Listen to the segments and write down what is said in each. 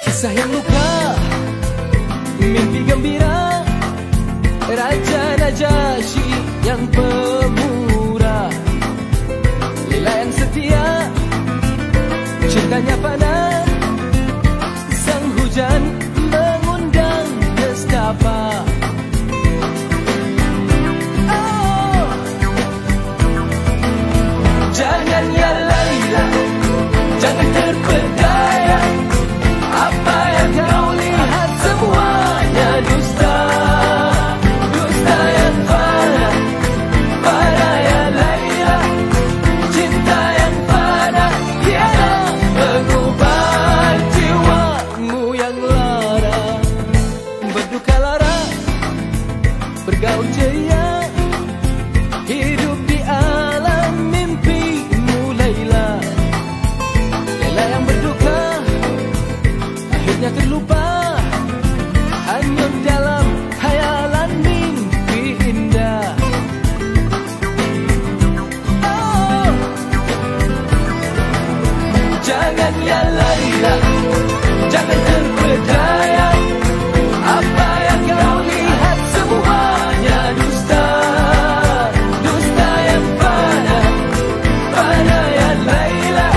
Kisah yang luka, mimpi gembira, Raja Najasyi yang pemurah, Laila yang setia, cintanya panas, sang hujan mengundang nestapa. Oh, jangan ya Laila, jangan terpedaya. Apa yang kau lihat semuanya dusta, dusta yang fana, fana ya Laila. Cinta yang fana tiada mengubah jiwamu yang lara. Berduka lara, bergaul ceria, hidup di alam mimpimu Laila. Laila yang berduka, akhirnya terlupa, hanyut dalam khayalan mimpi indah. Oh, jangan ya Laila, jangan terpedaya. Apa yang kau lihat semuanya dusta, dusta yang fana, fana ya Laila.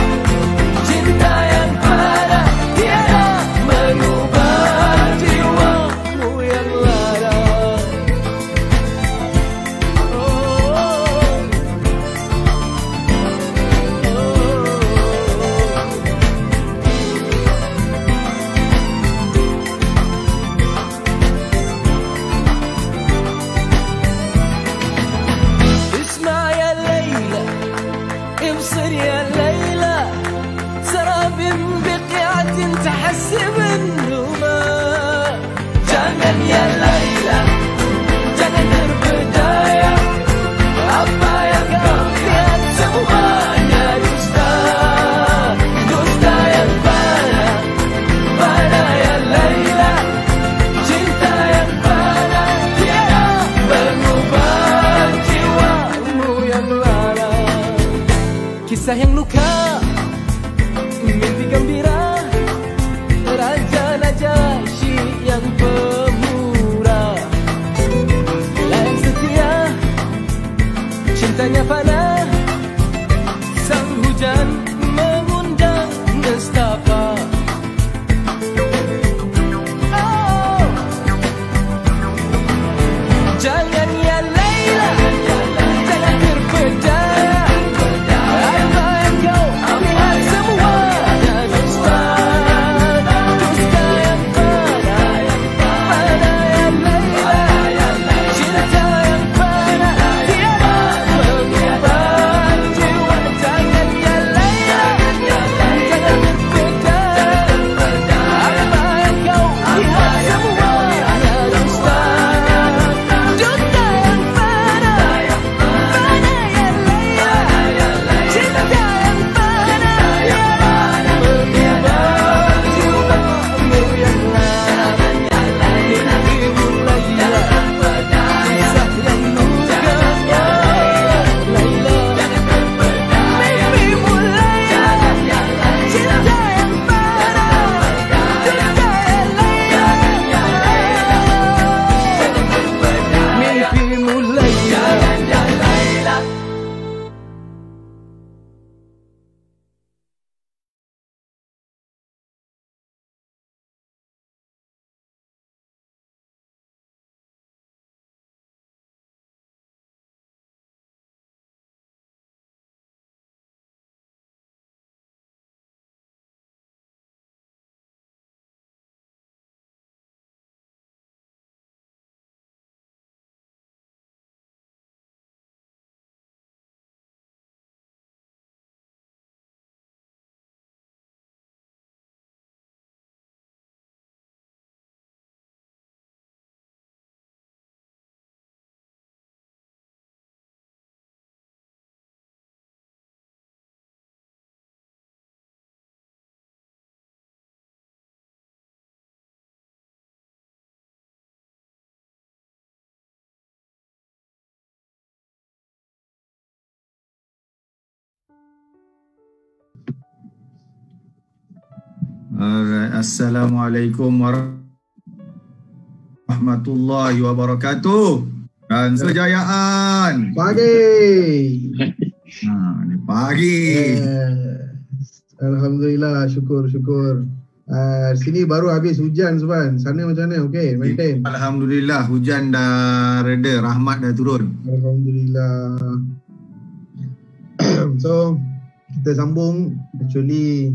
Cinta yang fana tiada mengubah jiwamu yang lara. اسمع يا ليلى، ابصر يا ليلى، سراب بقيعة تحسب النماء. Jangan ya Laila, jangan terpedaya. Apa yang kau lihat semuanya dusta, dusta yang fana, fana ya Laila. Cinta yang fana tiada mengubah jiwamu yang lara. Kisah yang luka, mimpi gembira, Raja Najasyi yang pemurah, Laila yang setia, cintanya fana, sang hujan mengundang nestapa. Oh, jangan ya Laila, jangan terpedaya. Apa yang kau lihat semuanya dusta, dusta yang fana, fana ya Laila. Cinta yang fana tiada mengubah Alright. Assalamualaikum warahmatullahi wabarakatuh. Dan sejayaan. Pagi. Ni pagi. Alhamdulillah, syukur. Sini baru habis hujan Zuban. Sana macam mana? Okey, maintain. Alhamdulillah, hujan dah reda, rahmat dah turun. Alhamdulillah. So, kita sambung. Actually,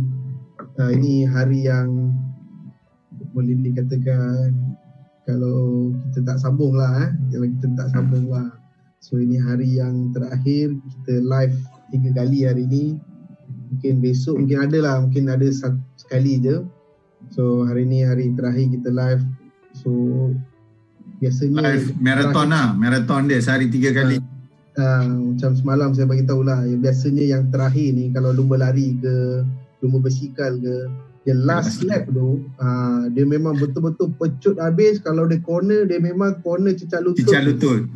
ini hari yang boleh dikatakan kalau kita tak sambung lah. Kalau kita tak sambung lah. So, ini hari yang terakhir. Kita live 3 kali hari ni. Mungkin besok mungkin ada lah. Mungkin ada sekali je. So, hari ni hari terakhir kita live. So, biasanya Live marathon lah. Marathon dia sehari 3 kali. Macam semalam saya bagi tahu lah, biasanya yang terakhir ni kalau lumba lari ke, lumba bersikal ke, dia last lap tu, dia memang betul-betul pecut habis. Kalau dia corner, dia memang corner cecak lutut.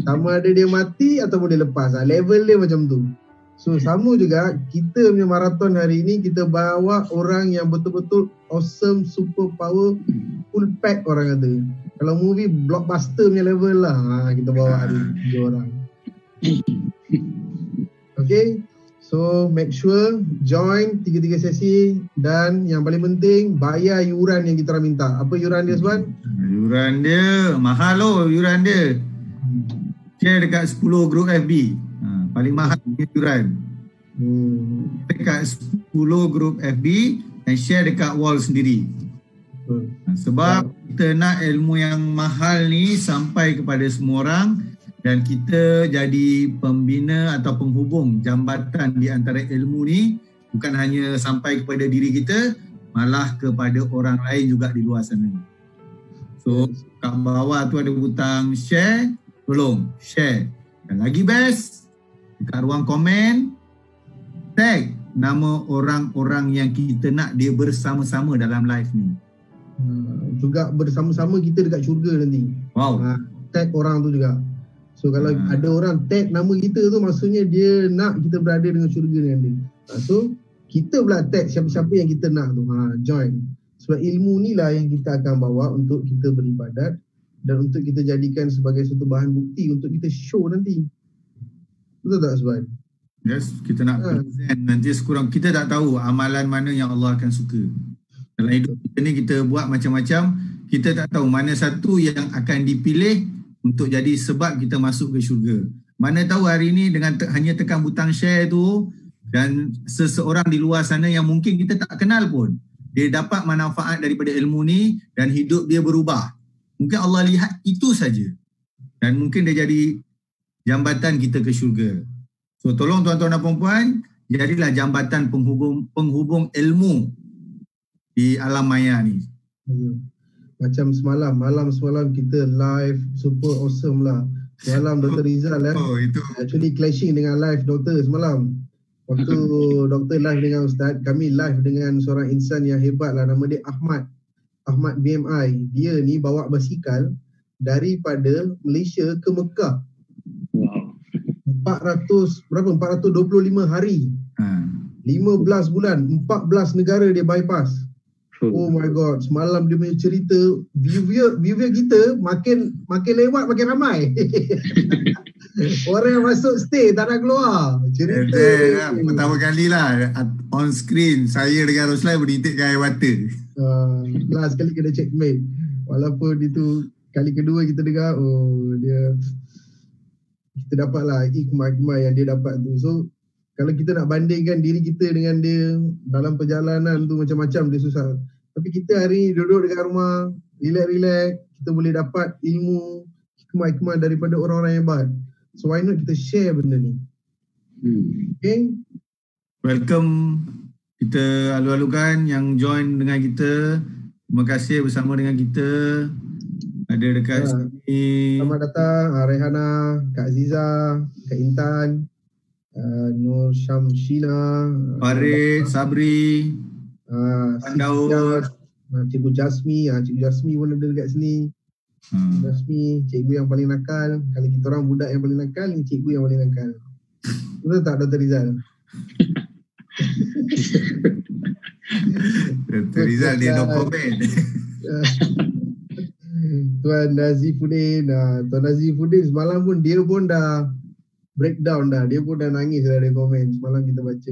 Sama ada dia mati ataupun dia lepas. Level dia macam tu. So sama juga kita punya marathon hari ni, kita bawa orang yang betul-betul awesome, super power, full pack orang kata. Kalau movie blockbuster punya level lah, kita bawa hari ni 2 orang. Okay, so make sure join 3 sesi dan yang paling penting bayar yuran yang kita orang minta. Apa yuran dia Suan? Yuran dia mahal loh, yuran dia. Share dekat 10 grup FB. Paling mahal yuran. Dekat 10 grup FB dan share dekat wall sendiri. Sebab kita nak ilmu yang mahal ni sampai kepada semua orang. Dan kita jadi pembina atau penghubung jambatan di antara ilmu ni, bukan hanya sampai kepada diri kita, malah kepada orang lain juga di luar sana. So kat bawah tu ada butang share, tolong share. Dan lagi best, dekat ruang komen tag nama orang-orang yang kita nak dia bersama-sama dalam live ni. Juga bersama-sama kita dekat syurga nanti. Wow. Tag orang tu juga. So kalau ada orang tag nama kita tu, maksudnya dia nak kita berada dengan syurga dengan dia. So kita pula tag siapa-siapa yang kita nak tu, join. Sebab ilmu ni lah yang kita akan bawa untuk kita beribadat dan untuk kita jadikan sebagai satu bahan bukti untuk kita show nanti. Betul tak Subhan? Yes, kita nak present nanti sekurang. Kita tak tahu amalan mana yang Allah akan suka. Dalam hidup kita ni kita buat macam-macam, kita tak tahu mana satu yang akan dipilih untuk jadi sebab kita masuk ke syurga. Mana tahu hari ni dengan hanya tekan butang share tu, dan seseorang di luar sana yang mungkin kita tak kenal pun, dia dapat manfaat daripada ilmu ni dan hidup dia berubah. Mungkin Allah lihat itu saja. Dan mungkin dia jadi jambatan kita ke syurga. So tolong tuan-tuan dan puan-puan, jadilah jambatan penghubung ilmu di alam maya ni. Macam malam semalam kita live super awesome lah. Semalam Dr. Rizal itu actually clashing dengan live doktor semalam. Waktu doktor live dengan Ustaz, kami live dengan seorang insan yang hebat lah, nama dia Ahmad BMI. Dia ni bawa basikal daripada Malaysia ke Mekah. 425 hari. 15 bulan, 14 negara dia bypass. Oh my god, semalam dia punya cerita, viewer kita makin lewat makin ramai. Orang yang masuk stay tak nak keluar. Cerita pertama kali lah on screen saya dengan Roslan berintikkan air mata. Last kali kena checkmate. Walaupun itu kali kedua kita dengar, kita dapat lah hikmah-hikmah yang dia dapat tu. So kalau kita nak bandingkan diri kita dengan dia dalam perjalanan tu, macam-macam dia susah. Tapi kita hari ni duduk dekat rumah, relax, kita boleh dapat ilmu, hikmah-hikmah daripada orang-orang yang hebat. So why not kita share benda ni? Okay? Welcome kita alu-alukan yang join dengan kita. Terima kasih bersama dengan kita. Ada dekat sini. Selamat datang Rehana, Kak Aziza, Kak Intan, Nur Syamshina, Farid, Sabri, Daud, Cikgu Jasmi. Cikgu Jasmi pun ada dekat sini. Jasmi, cikgu yang paling nakal. Kalau kita orang budak yang paling nakal, ni cikgu yang paling nakal. Betul tak Dr. Rizal? Dr. Rizal dia no comment. Tuan Nazifuddin, Tuan Nazifuddin semalam pun dia pun dah breakdown dah. Dia pun dah nangis dah ada komen. Semalam kita baca.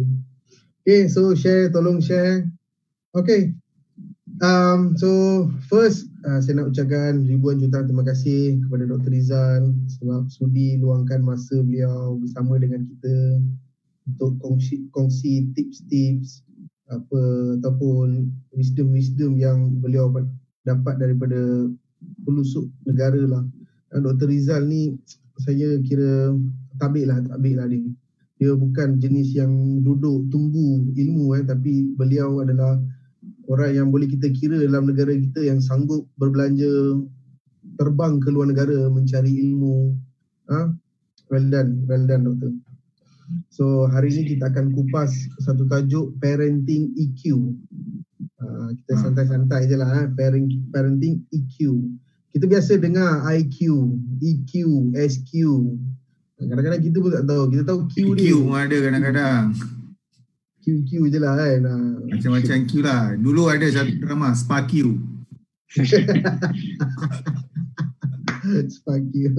Okay, so tolong share. Okay. So first saya nak ucapkan ribuan juta terima kasih kepada Dr. Rizal sebab sudi luangkan masa beliau bersama dengan kita untuk kongsi tips-tips ataupun wisdom yang beliau dapat daripada pelusuk negara lah. Dr. Rizal ni saya kira tabik lah dia. Dia bukan jenis yang duduk tunggu ilmu tapi beliau adalah orang yang boleh kita kira dalam negara kita yang sanggup berbelanja, terbang ke luar negara mencari ilmu. Well done doktor. So hari ini kita akan kupas satu tajuk parenting EQ. Kita santai-santai je lah parenting EQ. Kita biasa dengar IQ, EQ, SQ. Kadang-kadang kita pun tak tahu. Kita tahu Q dia. Q pun ada kadang-kadang. QQ je lah kan. Macam-macam Q lah. Dulu ada satu drama Spark Q. Spark Q.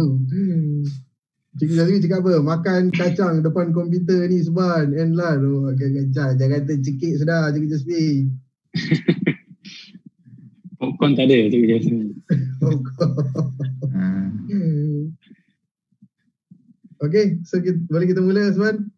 Cikgu Zazmi cakap apa? Makan kacang depan komputer ni seban. And lah tu. Makan kacang. Jangan kata cekik sudah Cikgu Zazmi. Popcorn tak ada Cikgu Zazmi. Okay. So boleh kita mula Azman?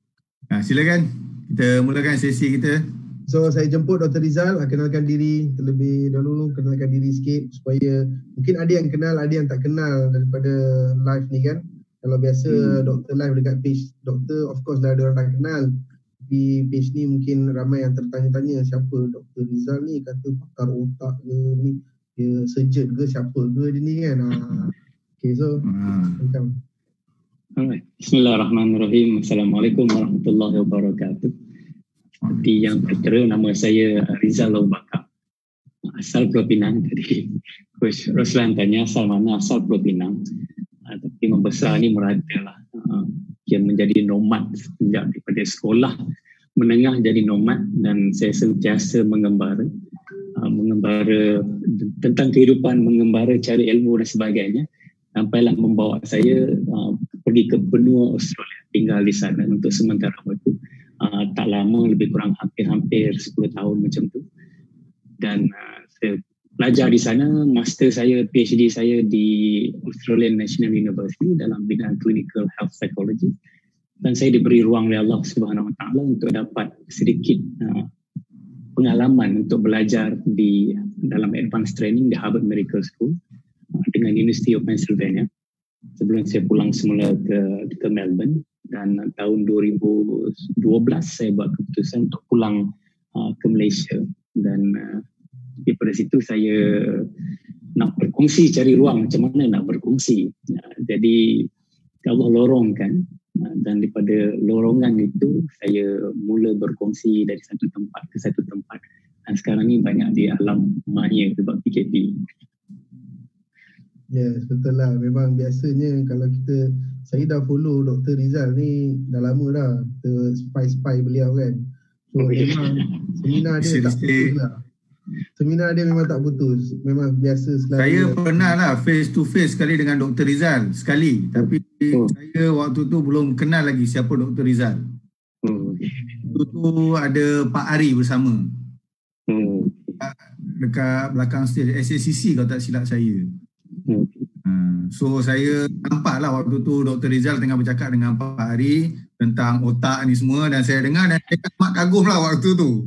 Silakan. Kita mulakan sesi kita. So saya jemput Dr. Rizal, kenalkan diri terlebih dahulu, kenalkan diri sikit supaya mungkin ada yang kenal, ada yang tak kenal daripada live ni kan. Kalau biasa doktor live dekat page doktor, of course dah ada orang dah kenal. Di page ni mungkin ramai yang tertanya-tanya siapa Dr. Rizal ni, kata pakar otak ke ni, dia surgeon ke siapa ke dia ni kan. Okay, so welcome. Alright. Bismillahirrahmanirrahim. Assalamualaikum warahmatullahi wabarakatuh. Seperti yang tertera, nama saya Rizal Abu Bakar. Asal Pulau Pinang. Tadi Coach Roslan tanya asal mana, asal Pulau Pinang. Tapi membesar ni merata lah. Dia menjadi nomad sejak daripada sekolah menengah jadi nomad, dan saya sentiasa mengembara tentang kehidupan, mengembara cari ilmu dan sebagainya. Sampailah membawa saya pergi ke benua Australia, tinggal di sana untuk sementara waktu. Tak lama, lebih kurang hampir 10 tahun macam tu. Dan saya belajar di sana, master saya, PhD saya di Australian National University dalam bidang Clinical Health Psychology. Dan saya diberi ruang oleh Allah Subhanahu Wa Taala untuk dapat sedikit pengalaman untuk belajar di dalam advanced training di Harvard Medical School dengan University of Pennsylvania sebelum saya pulang semula ke Melbourne. Dan tahun 2012 saya buat keputusan untuk pulang ke Malaysia, dan daripada situ saya nak berkongsi, cari ruang macam mana nak berkongsi. Jadi Allah lorongkan, dan daripada lorongan itu saya mula berkongsi dari satu tempat ke satu tempat, dan sekarang ni banyak di alam maya sebab PKP. Yes, betul lah. Memang biasanya kalau saya dah follow Dr. Rizal ni dah lama dah. Kita spy beliau kan. So memang seminar dia tak putus lah. Seminar dia memang tak putus. Memang biasa selalu. Saya pernah lah face to face sekali dengan Dr. Rizal sekali. Tapi saya waktu tu belum kenal lagi siapa Dr. Rizal. Waktu tu ada Pak Ari bersama. Dekat belakang stage SACC kalau tak silap saya. So saya nampak lah waktu tu Dr. Rizal tengah bercakap dengan Pak Ari tentang otak ni semua, dan saya dengar dan saya amat kagum lah waktu tu.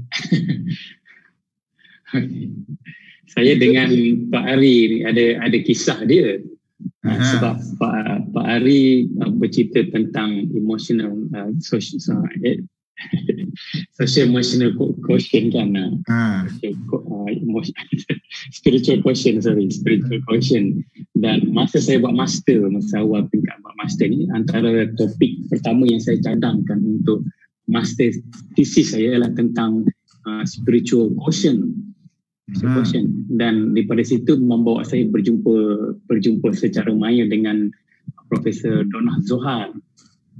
Saya dengan Pak Ari ni ada kisah dia. Sebab Pak Ari bercerita tentang emotional social emotional quotient kan. Spiritual quotient. Dan masa saya buat master, masa awal tingkat buat master ni, antara topik pertama yang saya cadangkan untuk master thesis saya ialah tentang spiritual quotient. Dan daripada situ membawa saya berjumpa secara maya dengan Profesor Donald Zohar.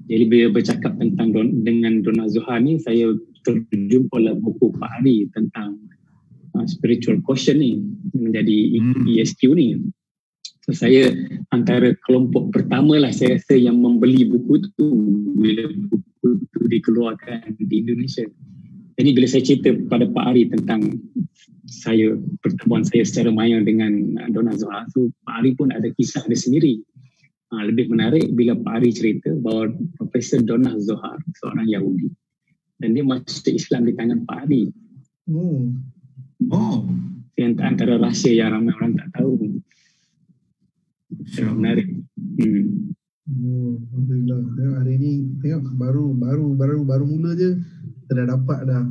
Jadi bila bercakap dengan Donald Zohar ni, saya terjumpalah buku Pak Ari tentang spiritual quotient ni, menjadi ESQ ni. So saya antara kelompok pertama lah saya rasa yang membeli buku tu bila buku tu dikeluarkan di Indonesia. Jadi bila saya cerita pada Pak Ari tentang pertemuan saya secara maya dengan Donna Zohar, so Pak Ari pun ada kisah dia sendiri. Lebih menarik bila Pak Ari cerita bahawa Profesor Donna Zohar seorang Yahudi dan dia masuk Islam di tangan Pak Ari. Yang antara rahsia yang ramai orang tak tahu. Menarik. Alhamdulillah. Hari ni tengok baru mula je kita dah dapat dah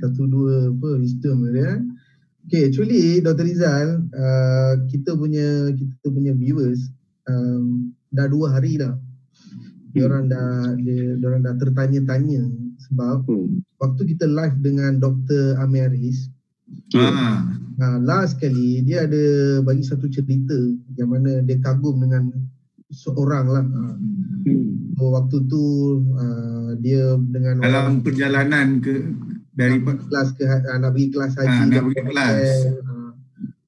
satu dua wisdom dia. Okay, actually Dr. Rizal, kita punya viewers dah 2 hari dah. Diorang dah tertanya-tanya sebab waktu kita live dengan Dr. Amir Aris, last kali dia ada bagi satu cerita yang mana dia kagum dengan seorang lah. So, waktu tu dia dengan dalam perjalanan dari kelas ke nak pergi kelas haji nak pergi kelas.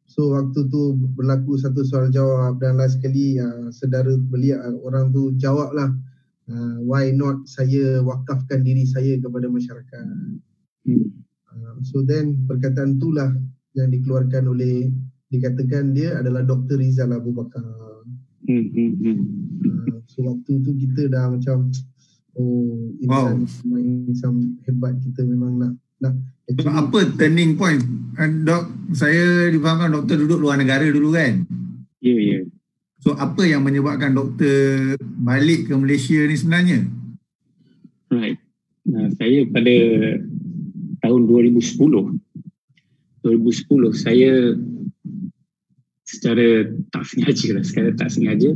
So waktu tu berlaku satu soal jawab dan last sekali saudara beliau orang tu jawab lah, why not saya wakafkan diri saya kepada masyarakat. So then perkataan itulah yang dikeluarkan oleh, dikatakan dia adalah Dr. Rizal Abu Bakar. So waktu tu kita dah macam insan hebat, kita memang nak so, apa turning point? Dok, saya difahamkan doktor duduk luar negara dulu kan? Ya. So apa yang menyebabkan doktor balik ke Malaysia ni sebenarnya? Right. Saya pada tahun 2010 saya secara tak sengaja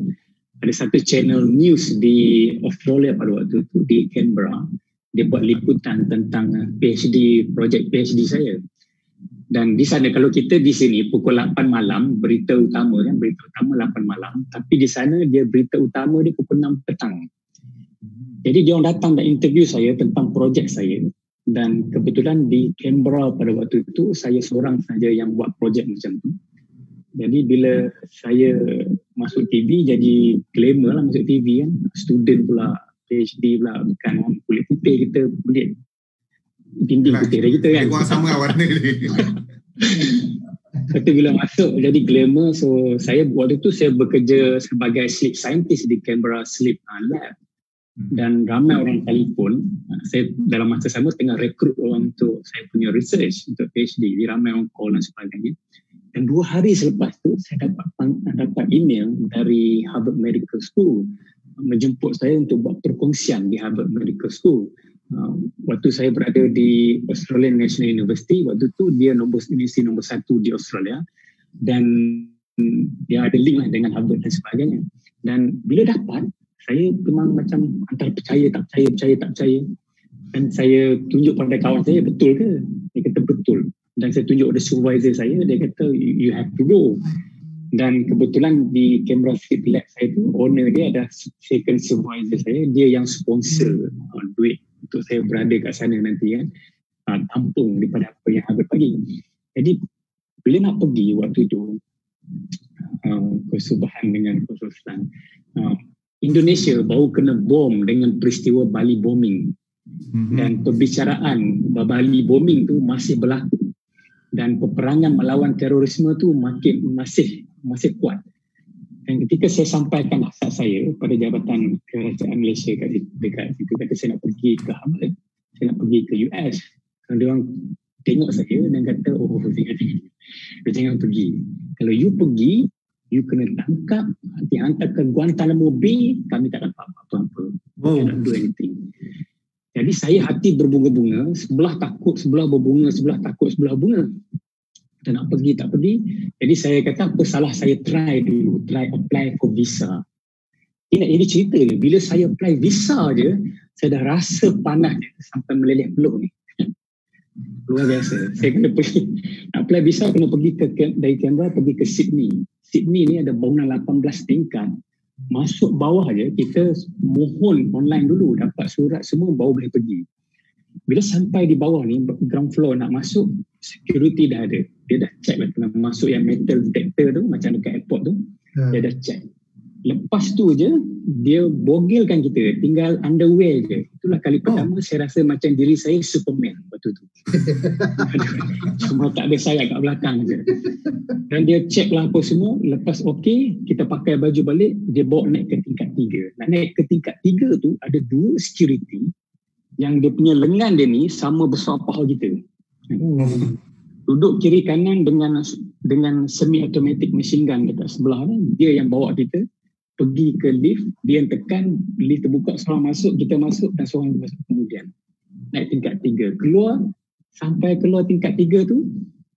ada satu channel news di Australia pada waktu itu di Canberra. Dia buat liputan tentang projek PhD saya. Dan di sana, kalau kita di sini pukul 8 malam berita utama 8 malam, tapi di sana dia berita utama dia pukul 6 petang. Jadi dia orang datang dan interview saya tentang projek saya. Dan kebetulan di Canberra pada waktu itu saya seorang saja yang buat projek macam tu. Jadi bila saya masuk TV, jadi glamour lah masuk TV kan. Student pula, PhD pula, bukan orang kulit putih, kita kulit dinding putih dah kita kan. Orang sama warna ni. Lepas bila masuk jadi glamour, so saya waktu tu saya bekerja sebagai sleep scientist di Canberra Sleep Lab. Dan ramai orang telefon, saya dalam masa sama tengah rekrut orang untuk saya punya research untuk PhD. Jadi ramai orang call dan sebagainya. Dan 2 hari selepas tu saya dapat email dari Harvard Medical School menjemput saya untuk buat perkongsian di Harvard Medical School. Waktu saya berada di Australian National University, waktu tu dia universiti nombor 1 di Australia dan dia ada link lah dengan Harvard dan sebagainya. Dan bila dapat, saya memang macam antara percaya tak percaya. Dan saya tunjuk pada kawan saya, betul ke? Dia kata betul. Dan saya tunjuk pada supervisor saya, dia kata you have to go. Dan kebetulan di Canberra Sleep Lab saya tu, owner dia ada second supervisor saya, dia yang sponsor duit untuk saya berada kat sana nanti kan, tampung daripada apa yang Harvard bagi. Jadi bila nak pergi waktu tu, Subhan dengan Khususlan, Indonesia baru kena bom dengan peristiwa Bali bombing. Dan perbicaraan Bali bombing tu masih berlaku. Dan peperangan melawan terorisme tu masih kuat. Dan ketika saya sampaikan hasrat saya pada Jabatan Kerajaan Malaysia dekat situ, kata saya nak pergi ke Harvard, saya nak pergi ke US. Kalau dia orang tengok saya dan kata, jangan pergi. Kalau you pergi, you kena tangkap, dihantar ke Guantanamo Bay, kami tak dapat apa-apa. Cannot do anything. Jadi saya hati berbunga-bunga, sebelah takut, sebelah berbunga, sebelah takut, sebelah bunga. Kita nak pergi, tak pergi. Jadi saya kata, apa salah saya try apply for visa. Ini cerita ni, bila saya apply visa je, saya dah rasa panas sampai meleleh peluk ni. Luar biasa. Saya kena pergi, nak apply visa kena pergi dari Canberra pergi ke Sydney. Sydney ni ada bangunan 18 tingkat. Masuk bawah je, kita mohon online dulu, dapat surat semua, baru boleh pergi. Bila sampai di bawah ni, ground floor nak masuk, security dah ada. Dia dah check lah, kena masuk yang metal detector tu, macam dekat airport tu, dia dah check. Lepas tu je, dia bogelkan kita, tinggal underwear je. Itulah kali pertama saya rasa macam diri saya Superman waktu tu. Cuma tak ada sayap kat belakang je. Dan dia check lah apa semua, lepas okey, kita pakai baju balik, dia bawa naik ke tingkat 3. Nak naik ke tingkat 3 tu, ada 2 security yang dia punya lengan dia ni sama besar paha kita. Duduk kiri kanan dengan semi automatic machine gun dekat sebelah ni. Dia yang bawa kita pergi ke lift, dia yang tekan, lift terbuka, seorang masuk, kita masuk dan seorang masuk kemudian. Naik tingkat 3. Sampai keluar tingkat 3 tu,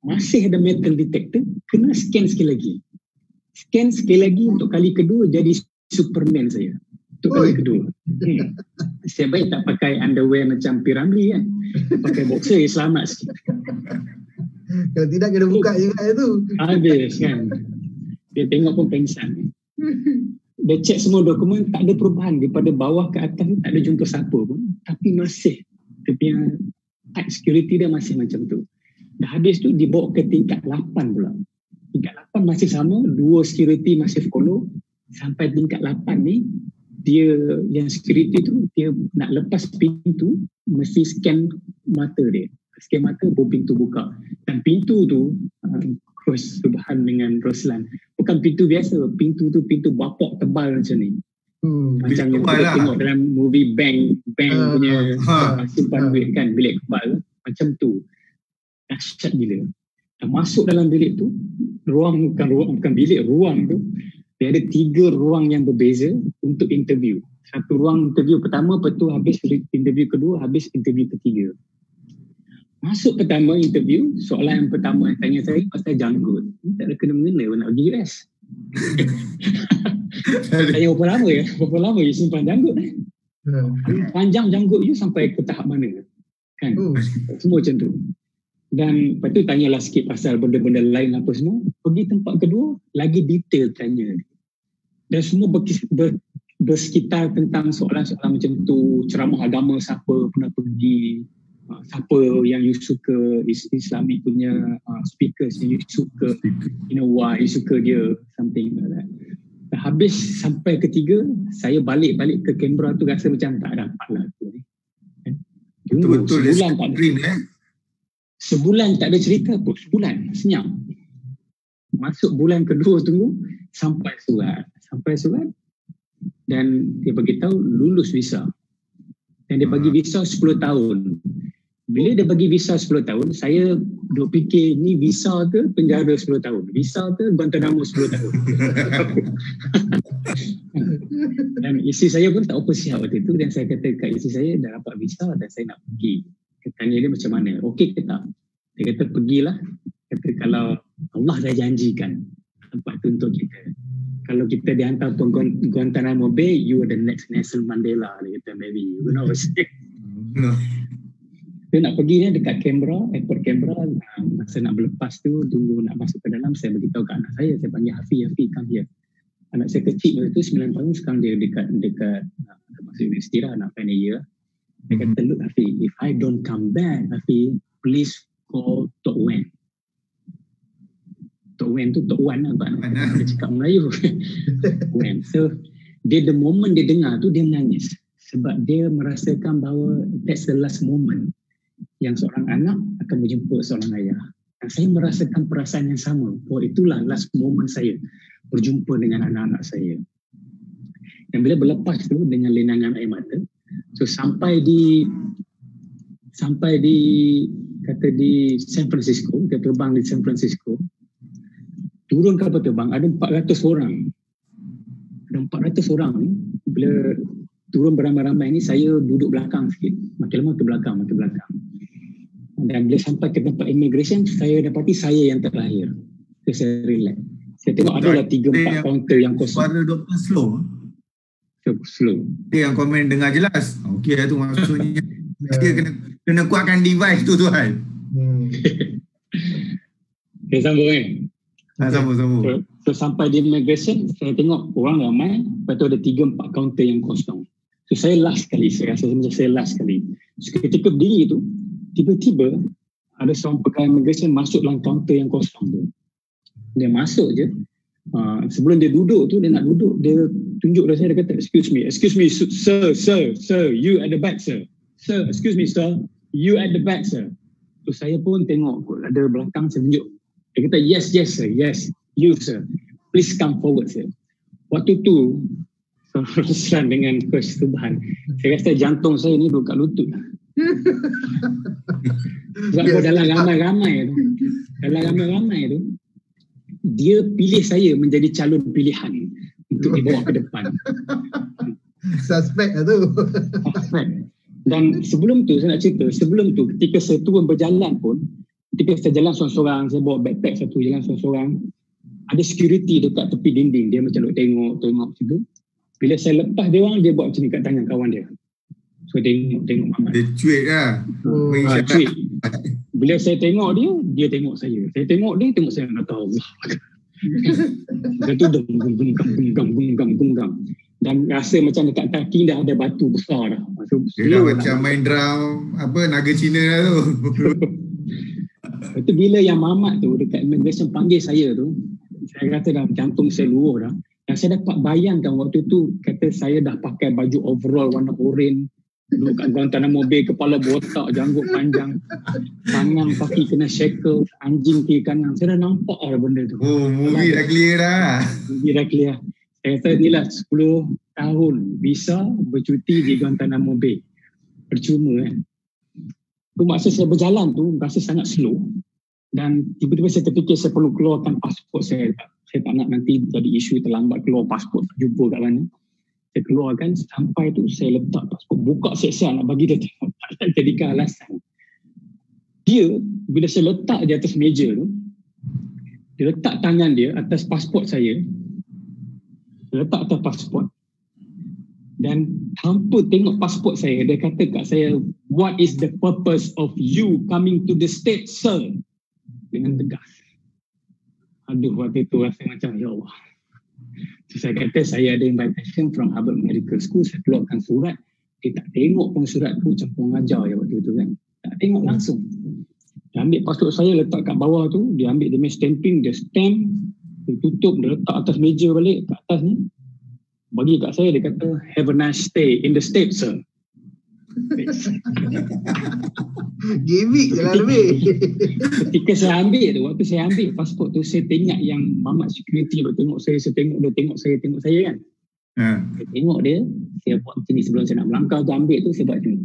masih ada metal detector, kena scan sekali lagi. Scan sekali lagi untuk kali kedua, jadi Superman saya. Untuk kali kedua. Saya baik tak pakai underwear macam Piramli kan. Pakai boxer, selamat sikit. Kalau tidak kena buka juga tu. Habis kan. Dia tengok pun pengsan. Dia check semua dokumen, tak ada perubahan. Daripada bawah ke atas tak ada jumpa siapa pun. Tapi masih, dia punya tight security dia masih macam tu. Dah habis tu dibawa ke tingkat 8 pula. Tingkat 8 masih sama, 2 security masih follow. Sampai tingkat 8 ni, dia yang security tu, dia nak lepas pintu, mesti scan mata dia. Scan mata, baru pintu buka. Dan pintu tu, Subhan dengan Roslan, bukan pintu biasa, pintu tu pintu bapak tebal macam ni. Macam yang kita tengok dalam movie bank punya simpan duit kan, bilik kebal macam tu. Dahsyat gila. Dan masuk dalam bilik tu, ruang tu, dia ada 3 ruang yang berbeza untuk interview. Satu ruang interview pertama, lepas tu habis interview kedua, habis interview ketiga. Masuk pertama interview, soalan yang pertama yang tanya saya pasal janggut. Tak ada kena-mengena pun nak pergi US. Tanya berapa lama you simpan janggut? Panjang janggut you sampai ke tahap mana? Kan? Semua macam tu. Dan lepas tu tanyalah sikit pasal benda-benda lain apa semua. Pergi tempat kedua, lagi detail tanya. Dan semua bersekitar tentang soalan-soalan macam tu. Ceramah agama siapa pernah pergi, siapa yang you suka, Islamic punya speakers yang you suka, why you suka dia, something like that. Dah habis sampai ketiga, saya balik ke Canberra tu rasa macam tak dapat lah tu ni. Betul-betul sebulan tak ada cerita pun, sebulan senyap. Masuk bulan kedua tunggu sampai surat dan dia bagi tahu lulus visa. Dan dia bagi visa 10 tahun. Bila dia bagi visa 10 tahun, saya duk fikir ni visa ke penjara 10 tahun? Visa ke Guantanamo 10 tahun? Dan isteri saya pun tak apa siap waktu itu, dan saya kata kat isteri saya dah dapat visa dan saya nak pergi. Tanya dia macam mana? Okey ke tak? Dia kata pergilah. Kata kalau Allah dah janjikan tempat tu untuk kita. Kalau kita dihantar ke Guantanamo Bay, you are the next Nelson Mandela. Dia kata maybe. You know what I'm saying? Dia nak pergi ni dekat Canberra, airport Canberra. Masa nak berlepas tu, tunggu nak masuk ke dalam, saya beritahu kat anak saya panggil Hafiz, come here. Anak saya kecil masa tu 9 tahun, sekarang dia dekat masuk universiti lah, nak final year. Dia kata, look Hafiz, if I don't come back, Hafiz, please call Tok Wen. Tok Wen tu Tok Wan lah, dia cakap Melayu. Wen. So, the moment dia dengar tu, dia menangis. Sebab dia merasakan bahawa that's the last moment yang seorang anak akan berjumpa seorang ayah. Dan saya merasakan perasaan yang sama. Bahawa itulah last moment saya berjumpa dengan anak-anak saya. Dan bila berlepas tu dengan lenangan air mata, so sampai di kata di San Francisco, dia terbang di San Francisco, turun kapal terbang ada 400 orang. Ada 400 orang ni, bila turun beramai-ramai ni, saya duduk belakang sikit. Makin lama ke belakang. Dan bila sampai ke tempat immigration, saya dapati saya yang terakhir. So, saya relax. Saya tengok adalah 3-4 kaunter yang kosong. Suara doktor slow. Dia yang komen dengar jelas. Okey lah tu maksudnya. Dia kena kuatkan device tu kan. Okay, sambung kan? Sambung. So sampai di immigration, saya tengok orang ramai. Lepas tu ada 3-4 kaunter yang kosong. So saya last sekali. Saya rasa macam saya last sekali. Ketika berdiri tu, tiba-tiba ada seorang pegawai immigration masuk dalam kaunter yang kosong tu. Dia masuk je. Sebelum dia duduk tu, dia nak duduk, dia tunjuk dah saya, dia kata, excuse me sir, you at the back sir. Sir, excuse me sir, you at the back sir. So saya pun tengok, ada belakang, saya tunjuk. Dia kata, yes sir, yes, you sir, please come forward sir. Waktu tu, serusan dengan Coach Tuban, saya rasa jantung saya ni duduk kat lutut. Sebab dalam ramai-ramai tu, dia pilih saya menjadi calon pilihan untuk dibawa ke depan. Suspek lah tu. Suspek. Dan sebelum tu, saya nak cerita, sebelum tu ketika saya turun berjalan pun, ketika saya jalan seorang-seorang, saya bawa backpack satu, jalan seorang-seorang, ada security dekat tepi dinding, dia macam duk tengok macam tu. Bila saya lepas dia orang, dia buat macam ni kat tangan kawan dia. So tengok Muhammad. Dia cuit lah. Cuit. Bila saya tengok dia tengok saya. Saya tengok dia, tengok saya. Kata Allah. Dia tu gum. Dan rasa macam dekat kaki dah ada batu besar dah. Dia dah macam main drum, naga Cina lah tu. Lepas tu bila yang Muhammad tu dekat immigration panggil saya tu, saya kata dah jantung saya luruh dah. Dan saya dapat bayangkan waktu tu, kata saya dah pakai baju overall warna oranye, duduk kat Guantanamo Bay, kepala botak, janggut panjang, tangan kaki kena shackle, anjing kiri kanan. Saya dah nampak lah benda tu. Oh, movie dah clear dah. Saya kata inilah 10 tahun visa bercuti di Guantanamo Bay. Percuma kan. Tu masa saya berjalan tu, rasa sangat slow. Dan tiba-tiba saya terfikir saya perlu keluarkan pasport saya. Saya tak nak nanti jadi isu terlambat keluar pasport, tak jumpa kat mana. Saya keluarkan, sampai tu saya letak pasport, buka siap-siap nak bagi dia tengok, tak jadikan alasan. Dia, bila saya letak di atas meja tu, dia letak tangan dia atas pasport saya, dia letak atas pasport, dan tanpa tengok pasport saya, dia kata kat saya, what is the purpose of you coming to the States, sir? Dengan tegas. Aduh, waktu itu rasa macam, ya Allah. So, saya kata saya ada invitation from Harvard Medical School, saya keluarkan surat, dia tak tengok pun surat tu, macam pengajar ya waktu tu kan, tak tengok langsung. Dia ambil pasport saya, letak kat bawah tu, dia ambil dia stamping, dia stamp, dia tutup, dia letak atas meja balik, kat atas ni, bagi kat saya, dia kata, have a nice stay in the States, sir. Gimik je lah lebih. Ketika saya ambil tu, waktu saya ambil pasport tu, saya tengok yang Mamat security dia tengok saya tengok saya kan. Saya tengok dia, saya buat macam ni sebelum saya nak melangkah tu, ambil tu, saya buat macam ni.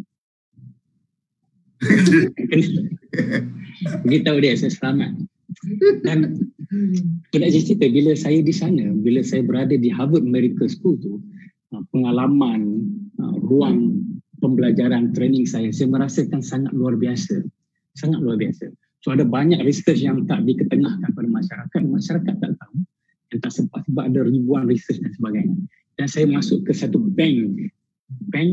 Beritahu dia saya selamat. Dan nak cerita, bila saya di sana, bila saya berada di Harvard Medical School tu, pengalaman, ruang pembelajaran training saya merasakan sangat luar biasa. So ada banyak research yang tak diketengahkan pada masyarakat tak tahu, yang tak sempat, sebab ada ribuan research dan sebagainya. Dan saya masuk ke satu bank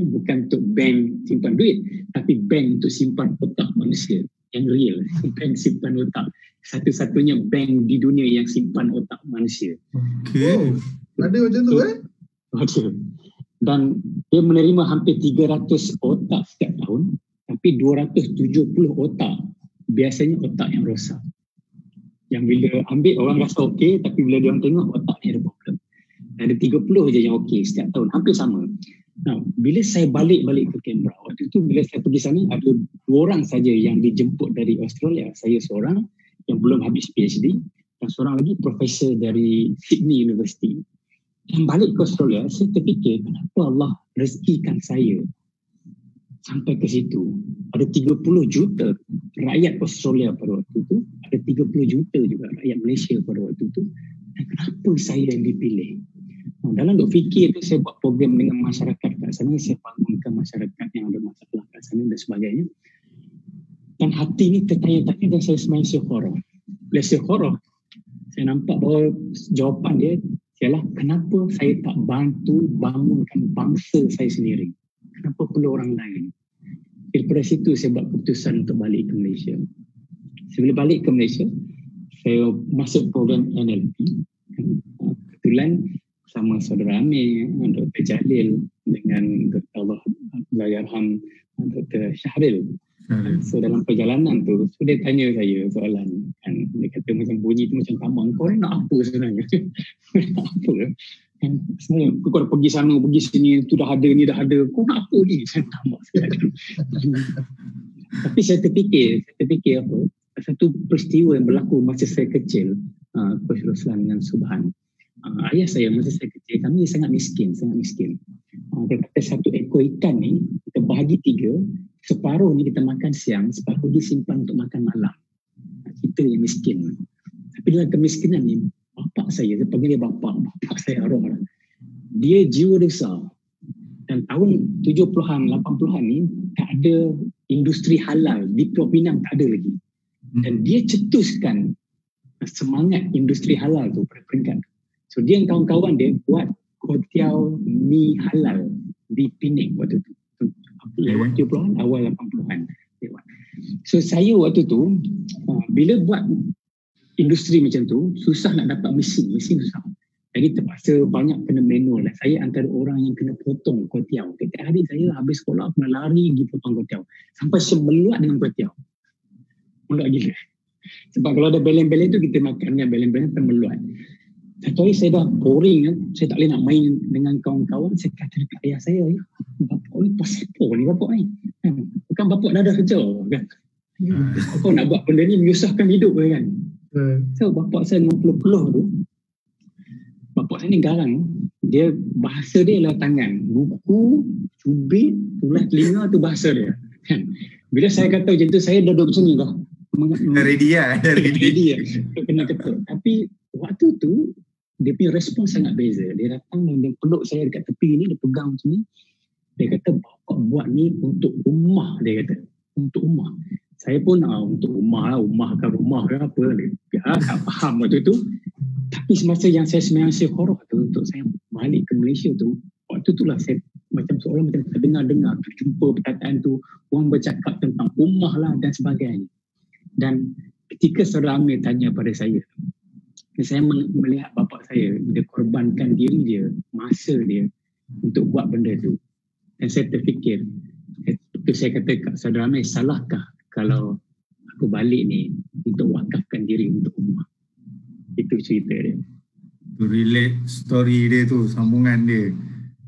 bukan untuk bank simpan duit, tapi bank untuk simpan otak manusia yang real. Bank simpan otak, satu-satunya bank di dunia yang simpan otak manusia. Okay. Ada macam tu Ada. Dan dia menerima hampir 300 otak setiap tahun, tapi 270 otak biasanya otak yang rosak. Yang bila ambil orang rasa okey, tapi bila dia orang tengok otak ni ada problem. Ada 30 je yang okey setiap tahun, hampir sama. Nah, bila saya balik ke Canberra, waktu tu bila saya pergi sana, ada 2 orang saja yang dijemput dari Australia. Saya seorang yang belum habis PhD, dan seorang lagi profesor dari Sydney University. Dan balik ke Australia, saya terfikir kenapa Allah rezekikan saya sampai ke situ. Ada 30 juta rakyat Australia pada waktu itu, ada 30 juta juga rakyat Malaysia pada waktu itu. Dan kenapa saya yang dipilih? Dalam duk fikir tu, saya buat program dengan masyarakat kat sana, saya bangunkan masyarakat yang ada masalah kat sana dan sebagainya. Dan hati ni tertanya-tanya dan saya semakin horor. Bila saya horor, saya nampak bahawa jawapan dia ialah kenapa saya tak bantu bangunkan bangsa saya sendiri? Kenapa perlu orang lain? Daripada situ saya buat keputusan untuk balik ke Malaysia. Sebelum balik ke Malaysia, saya masuk program NLP. Kebetulan sama saudara Amir, Dr. Jalil dengan Dr. Allahyarham Dr. Syahril. So dalam perjalanan tu, so dia tanya saya soalan kan, dia kata macam bunyi tu macam tamang, kau ni nak apa sebenarnya? Nak apa? Kan semua kau dah pergi sana pergi sini, tu dah ada ni dah ada, kau nak apa ni? Saya tamak sekali. Tapi saya terfikir apa, satu peristiwa yang berlaku masa saya kecil, Coach Roslan dengan Subhan. Ayah saya masa saya kecil, kami sangat miskin. Dia kata satu ekor ikan ni kita bahagi 3, separuh ni kita makan siang, separuh disimpan untuk makan malam. Kita yang miskin. Tapi dalam kemiskinan ni, bapak saya panggil dia bapak saya arwah lah. Dia jiwa dia besar. Dan tahun 70-an, 80-an ni tak ada industri halal di Pulau Pinang, tak ada lagi. Dan dia cetuskan semangat industri halal tu pada peringkat. So dia dan kawan-kawan dia buat kuotiao mi halal di Penang waktu tu. Lewat 70-an, awal 80-an. So saya waktu tu, bila buat industri macam tu, susah nak dapat mesin susah. Jadi terpaksa banyak kena manual. Saya antara orang yang kena potong kuotiao. Setiap hari saya habis sekolah, kena lari pergi potong kuotiao. Sampai semeluat dengan kuotiao. Meluat gila. Sebab kalau ada belen-belen tu, kita makan dengan belen-belen termeluat. Satu hari saya dah boring kan, saya tak boleh nak main dengan kawan-kawan. Saya kata dekat ayah saya, bapak ni pasal apa ni bapak ni? Bukan bapak dah ada kerja kan? Kau nak buat benda ni menyusahkan hidup kan? So bapak saya 60 tu, bapak saya ni garang. Dia bahasa dia adalah tangan. Buku, cubit, tulas telinga tu bahasa dia. Bila saya kata macam tu, saya dah duduk macam ni dah. Ready lah. Kena ketuk. Tapi waktu tu, dia punya respons sangat beza. Dia datang dan dia peluk saya dekat tepi ni, dia pegang macam ni. Dia kata, bapak buat ni untuk ummah, dia kata. Untuk ummah. Saya pun untuk ummah lah, ummah ke rumah ke apa. Dia tak faham waktu tu. Tapi semasa yang saya semayang Istiqoroh tu, untuk saya balik ke Malaysia tu, waktu tu lah saya macam seolah macam terdengar-dengar, terjumpa perkataan tu, orang bercakap tentang ummah lah dan sebagainya. Dan ketika Saudara Amir tanya pada saya melihat bapak saya, dia korbankan diri dia, masa dia untuk buat benda tu. Dan saya terfikir, itu saya kata kat Saudara Amir, salahkah kalau aku balik ni untuk wakafkan diri untuk ummah? Itu cerita dia. To relate story dia tu, sambungan dia.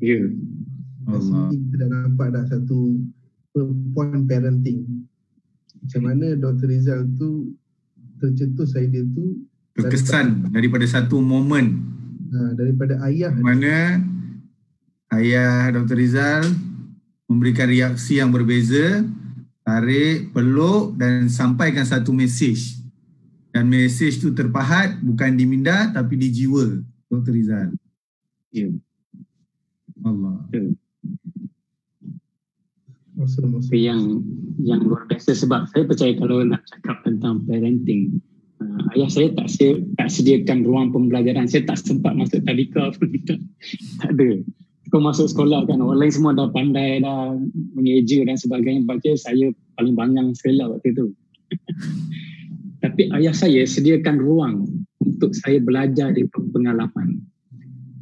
Ya. Allah. Kita dah nampak dah satu point parenting. Macam mana Dr. Rizal tu tercetus idea tu, terkesan daripada satu momen daripada ayah. Mana ayah Dr. Rizal memberikan reaksi yang berbeza, tarik, peluk dan sampaikan satu mesej. Dan mesej tu terpahat bukan di minda tapi di jiwa Dr. Rizal. Ya. Allah. Ya. Awesome. Yang luar biasa, sebab saya percaya kalau nak cakap tentang parenting, ayah saya tak sediakan ruang pembelajaran. Saya tak sempat masuk tadika pun. Tak ada. Kau masuk sekolah kan, orang lain semua dah pandai, dah mengeja dan sebagainya. Baca saya paling bangang sekali lah waktu tu. Tapi ayah saya sediakan ruang untuk saya belajar dari pengalaman.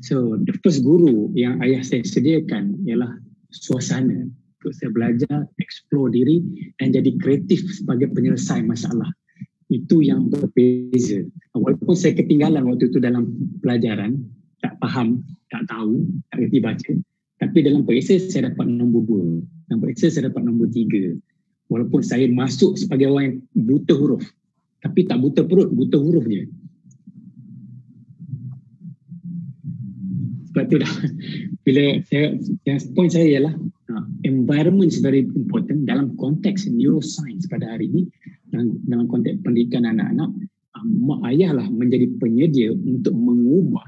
So the first guru yang ayah saya sediakan ialah suasana untuk saya belajar, explore diri dan jadi kreatif sebagai penyelesai masalah. Itu yang berbeza. Walaupun saya ketinggalan waktu itu dalam pelajaran, tak faham, tak tahu, tak kerti baca, tapi dalam periksa saya dapat nombor 2, dalam periksa saya dapat nombor 3. Walaupun saya masuk sebagai orang yang buta huruf, tapi tak buta perut, buta huruf je. Sebab tu dah, bila point saya ialah environment is very important dalam konteks neuroscience pada hari ini. Dalam konteks pendidikan anak-anak, mak ayah lah menjadi penyedia untuk mengubah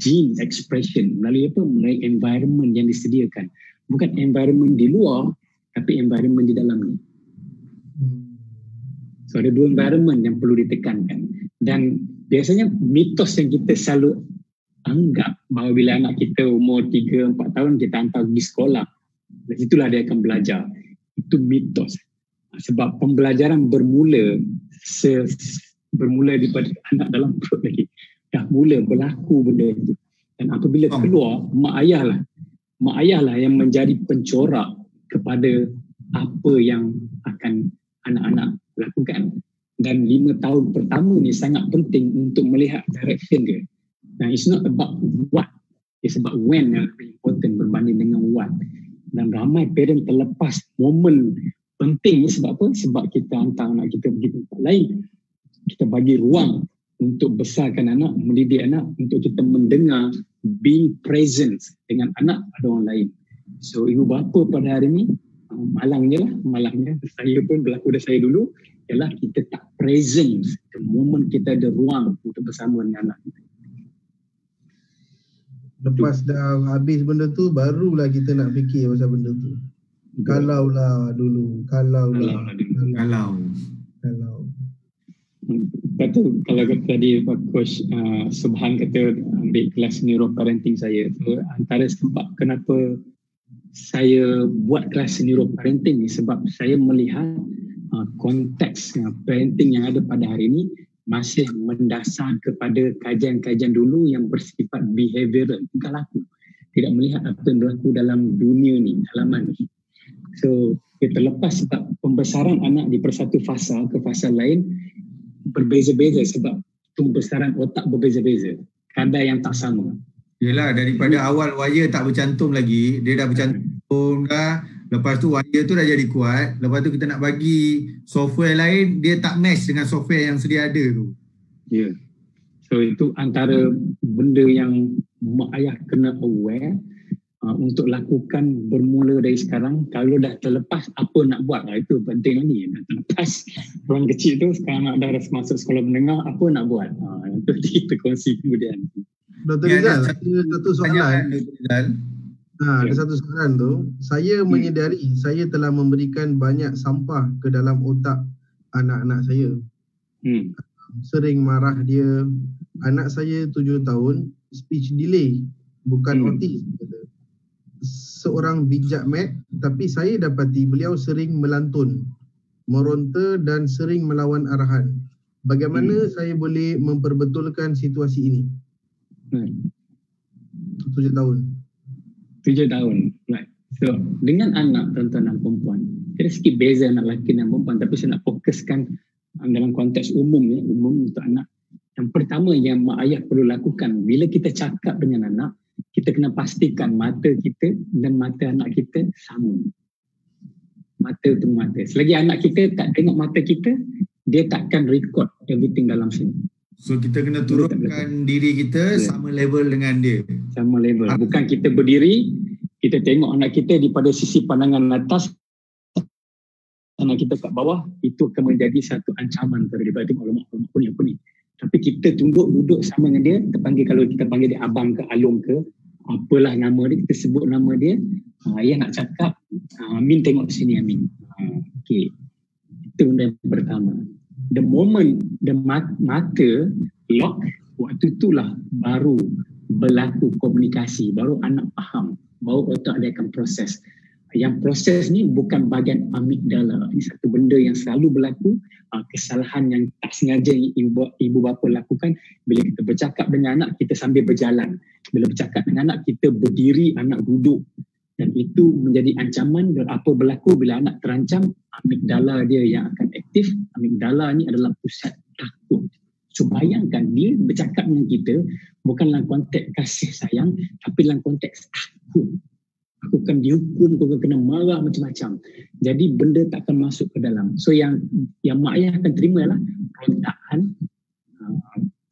gene expression melalui apa? Melalui environment yang disediakan. Bukan environment di luar, tapi environment di dalam ni. So ada 2 environment yang perlu ditekankan. Dan biasanya mitos yang kita selalu anggap bahawa bila anak kita umur 3-4 tahun kita hantar pergi sekolah, dari situlah dia akan belajar. Itu mitos. Sebab pembelajaran bermula daripada anak dalam perut lagi. Dah mula berlaku benda itu. Dan apabila keluar, mak ayah lah yang menjadi pencorak kepada apa yang akan anak-anak lakukan. Dan 5 tahun pertama ni sangat penting untuk melihat direction dia. Now, it's not about what, it's about when yang lebih important berbanding dengan what. Dan ramai parent terlepas momen penting ni sebab apa? Sebab kita hantar anak kita pergi tempat lain. Kita bagi ruang untuk besarkan anak, mendidik anak, untuk kita mendengar, being present dengan anak pada orang lain. So ibu bapa pada hari ni, malangnya saya pun berlaku dah saya dulu, ialah kita tak present the moment kita ada ruang untuk bersama dengan anak kita. Lepas dah habis benda tu, barulah kita nak fikir pasal benda tu. Kalaulah dulu. Kalau. Lepas tu kalau tadi Coach Subhan kata ambil kelas neuroparenting saya, so antara sebab kenapa saya buat kelas neuroparenting ni, sebab saya melihat konteks parenting yang ada pada hari ini masih mendasar kepada kajian-kajian dulu yang bersifat behavioral, tingkah laku, tidak melihat apa yang berlaku dalam dunia ni, dalaman ni. So kita terlepas sebab pembesaran anak di satu fasa ke fasa lain berbeza-beza sebab pembesaran otak berbeza-beza, kadar yang tak sama. Yelah, daripada awal wire tak bercantum lagi, dia dah bercantum dah, lepas tu wire tu dah jadi kuat, lepas tu kita nak bagi software lain, dia tak match dengan software yang sedia ada tu. Ya. Yeah. So itu antara benda yang mak ayah kena aware untuk lakukan bermula dari sekarang. Kalau dah terlepas, apa nak buat? Itu penting lagi. Dah terlepas orang kecil tu, sekarang dah masuk sekolah menengah, apa nak buat? Itu kita kongsi kemudian. Dr. Rizal, ada satu soalan. Ada satu soalan tu. Saya menyedari saya telah memberikan banyak sampah ke dalam otak anak-anak saya. Sering marah dia. Anak saya 7 tahun, speech delay, bukan autis. Seorang bijak mat, tapi saya dapati beliau sering melantun, meronta dan sering melawan arahan. Bagaimana saya boleh memperbetulkan situasi ini? 7 tahun. 7 tahun. Right. So, dengan anak tuan-tuan dan perempuan, kira sikit beza anak lelaki dan perempuan, tapi saya nak fokuskan dalam konteks umum untuk anak. Yang pertama yang mak ayah perlu lakukan, bila kita cakap dengan anak, kita kena pastikan mata kita dan mata anak kita sama. Mata tu mata. Selagi anak kita tak tengok mata kita, dia takkan record everything dalam sini. So kita kena turunkan diri kita sama level dengan dia. Sama level. Bukan kita berdiri, kita tengok anak kita daripada sisi pandangan atas, anak kita kat bawah, itu akan menjadi satu ancaman kepada dia. Tengok apa ni. Tapi kita duduk sama dengan dia, kalau kita panggil dia abang ke alung ke, apalah nama dia, kita sebut nama dia, ayah nak cakap, Amin tengok sini Amin. Okay. Itu benda yang pertama. The moment the mata lock, waktu itulah baru berlaku komunikasi, baru anak faham, baru otak dia akan proses. Yang proses ni bukan bahagian amigdala. Ini satu benda yang selalu berlaku, kesalahan yang tak sengaja ibu bapa lakukan. Bila kita bercakap dengan anak, kita sambil berjalan. Bila bercakap dengan anak, kita berdiri, anak duduk. Dan itu menjadi ancaman. Dan apa berlaku bila anak terancam, amigdala dia yang akan aktif. Amigdala ni adalah pusat takut. So bayangkan dia bercakap dengan kita bukan dalam konteks kasih sayang, tapi dalam konteks takut. Aku akan dihukum, aku akan kena marah macam-macam. Jadi benda tak akan masuk ke dalam. So yang mak ayah akan terima ialah perontakan,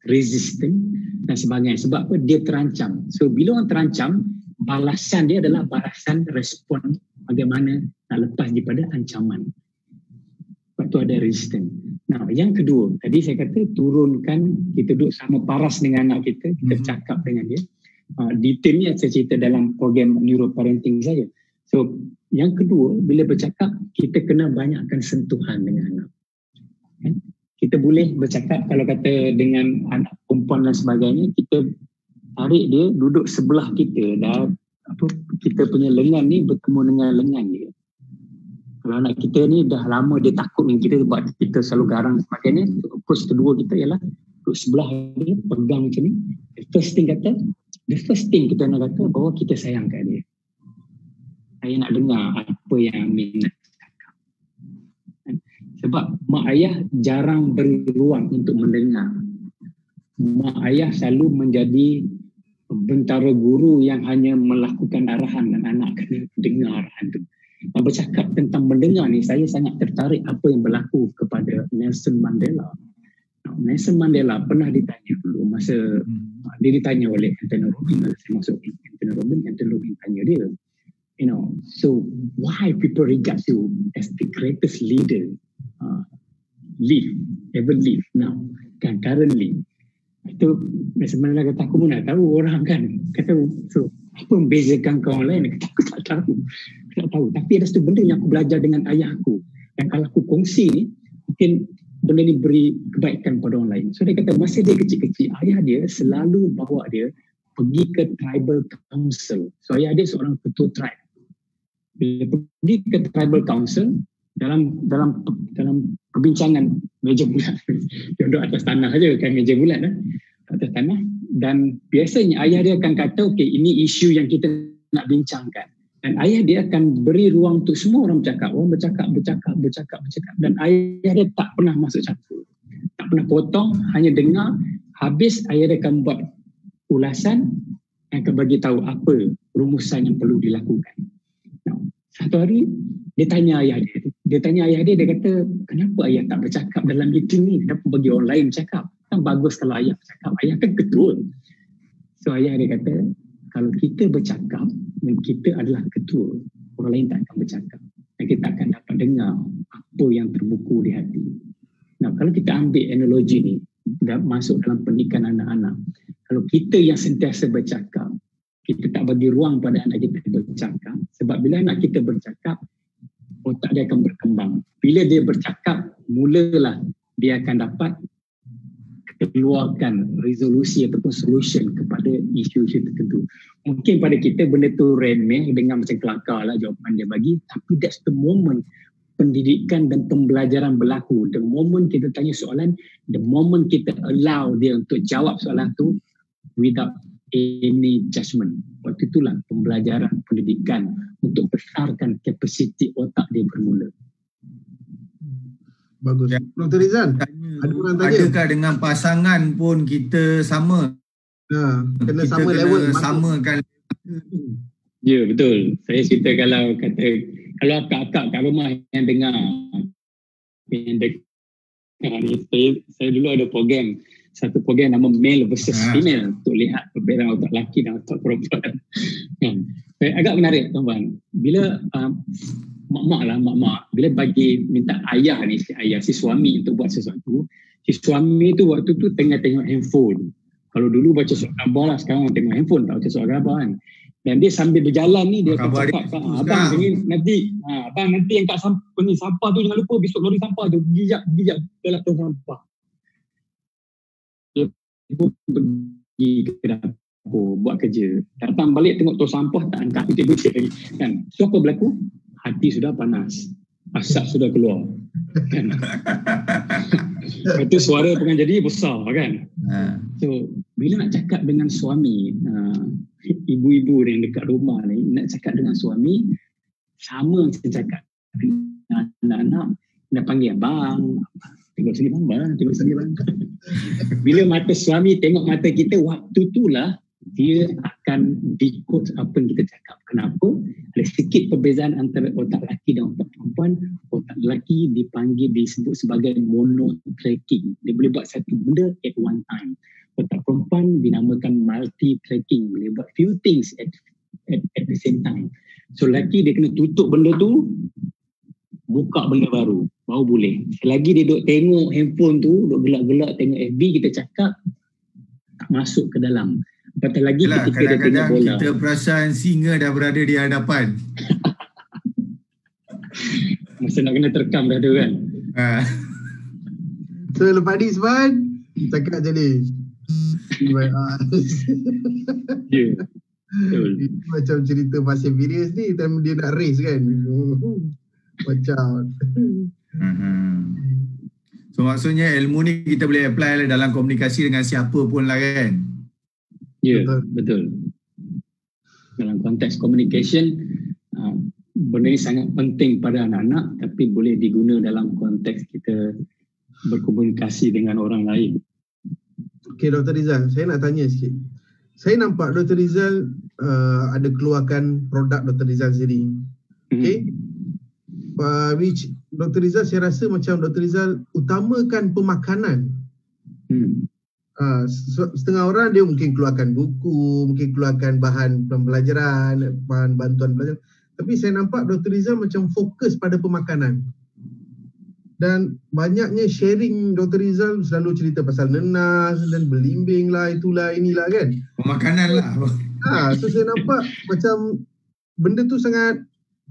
resistance dan sebagainya. Sebab apa? Dia terancam. So bila orang terancam, balasan dia adalah balasan respon bagaimana nak lepas daripada ancaman. Sebab tu ada resistance. Nah, yang kedua, tadi saya kata turunkan, kita duduk sama paras dengan anak kita, kita cakap dengan dia. Detailnya saya cerita dalam program neuroparenting saya. So yang kedua, bila bercakap, kita kena banyakkan sentuhan dengan anak. Kita boleh bercakap, kalau kata dengan anak perempuan dan sebagainya, kita tarik dia duduk sebelah kita, dah kita punya lengan ni bertemu dengan lengan dia. Kalau anak kita ni dah lama dia takut dengan kita sebab kita selalu garang dan sebagainya, approach kedua kita ialah duduk sebelah dia, pegang macam ni. The first thing kita nak kata bahawa kita sayang kat dia. Saya nak dengar apa yang Amin nak Sebab mak ayah jarang beri ruang untuk mendengar. Mak ayah selalu menjadi bentara guru yang hanya melakukan arahan dan anak kena dengar arahan tu. Bercakap tentang mendengar ni, saya sangat tertarik apa yang berlaku kepada Nelson Mandela. Nelson Mandela pernah ditanya dulu masa dia ditanya oleh Anthony Robbins, masa saya masuk Anthony Robbins tanya dia, so why people regard you as the greatest leader ever live now, kan, currently. Itu sebenarnya kata, aku pun nak tahu orang kan, kata, so apa membezakan kau orang lain? Kata, aku tak tahu, tapi ada satu benda yang aku belajar dengan ayah aku, yang kalau aku kongsi ni, mungkin benda ni beri kebaikan pada orang lain. So dia kata masa dia kecil-kecil, ayah dia selalu bawa dia pergi ke tribal council. So ayah dia seorang ketua tribe. Bila pergi ke tribal council, dalam perbincangan meja bulat, dia duduk atas tanah saja, kan, meja bulat atas tanah, dan biasanya ayah dia akan kata, okey, ini isu yang kita nak bincangkan, dan ayah dia akan beri ruang untuk semua orang bercakap. Orang bercakap, dan ayah dia tak pernah masuk campur, tak pernah potong, hanya dengar. Habis ayah dia akan buat ulasan yang akan bagi tahu apa rumusan yang perlu dilakukan. Satu hari dia tanya ayah dia, dia kata, kenapa ayah tak bercakap dalam meeting ni? Kenapa bagi orang lain bercakap? Kan bagus kalau ayah bercakap, ayah kan ketua. So ayah dia kata, kalau kita bercakap dan kita adalah ketua, orang lain tak akan bercakap, dan kita akan dapat dengar apa yang terbuku di hati. Nah, kalau kita ambil analogi ni dan masuk dalam pendidikan anak-anak, kalau kita yang sentiasa bercakap, kita tak bagi ruang pada anak kita bercakap, sebab bila anak kita bercakap, otak dia akan berkembang. Bila dia bercakap, mulalah dia akan dapat keluarkan resolusi ataupun solution kepada isu-isu tertentu. Mungkin pada kita benda tu remeh, dengar macam kelakar lah jawapan dia bagi, tapi that's the moment pendidikan dan pembelajaran berlaku. The moment kita tanya soalan, the moment kita allow dia untuk jawab soalan tu without any judgment. Waktu itulah pembelajaran pendidikan untuk besarkan kapasiti otak dia bermula. Bagus. Dr. Rizan, ada orang tanya, adakah dengan pasangan pun kita sama? Kena kita sama kena level. samakan. Ya, betul. Saya cerita kalau akak-akak kat rumah yang dengar ni, saya dulu ada program, satu program nama male versus female, untuk lihat perbezaan otak lelaki dan otak perempuan. Agak menarik, tuan-tuan. Bila mak-mak bila bagi minta ayah ni, si suami untuk buat sesuatu, si suami tu waktu tu tengah tengok handphone. Kalau dulu baca surat khabar lah, sekarang tengok handphone, tak baca surat khabar kan. Dan dia sambil berjalan ni, dia akan cakap, abang nanti yang kat sampah tu jangan lupa, besok lori sampah tu gijak dalam tong sampah. Dia pun pergi ke dapur buat kerja, datang balik tengok tong sampah tak angkat, putih-putih lagi kan. So apa berlaku? Hati sudah panas, asap sudah keluar kan. Itu suara pengen jadi besar kan. So bila nak cakap dengan suami, ibu-ibu yang dekat rumah ni nak cakap dengan suami, sama macam cakap dengan anak-anak, nak panggil abang, tengok sini bang, tengok sini bang. Bila mata suami tengok mata kita, waktu itulah dia akan decode apa yang kita cakap. Kenapa? Ada sedikit perbezaan antara otak lelaki dan otak perempuan. Otak lelaki disebut sebagai monotracking. Dia boleh buat satu benda at one time. Otak perempuan dinamakan multi-tracking. Boleh buat few things at the same time. So lelaki dia kena tutup benda tu, buka benda baru boleh. Selagi dia duduk tengok handphone tu, duduk gelak-gelak tengok FB, kita cakap tak masuk ke dalam. Apatah lagi ketika dia tengok bola, kita perasan singa dah berada di hadapan. Masa nak kena terkam dah tu kan. So lepas ni Isman cakap je ni. Ya, betul. Macam cerita Fast and Furious ni, time dia nak race kan. Macam So maksudnya ilmu ni kita boleh apply dalam komunikasi dengan siapa pun lah kan. Ya, betul. Dalam konteks communication, benda ni sangat penting pada anak-anak, tapi boleh diguna dalam konteks kita berkomunikasi dengan orang lain. Okey Dr. Rizal, saya nak tanya sikit. Saya nampak Dr. Rizal ada keluarkan produk Dr. Rizal sendiri. Okey. Which Dr. Rizal, saya rasa macam Dr. Rizal utamakan pemakanan. Setengah orang dia mungkin keluarkan buku, mungkin keluarkan bahan pembelajaran, bahan bantuan belajar. Tapi saya nampak Dr. Rizal macam fokus pada pemakanan. Dan banyaknya sharing Dr. Rizal selalu cerita pasal nenas dan belimbing lah, itulah inilah kan. Pemakanan lah. So saya nampak macam benda tu sangat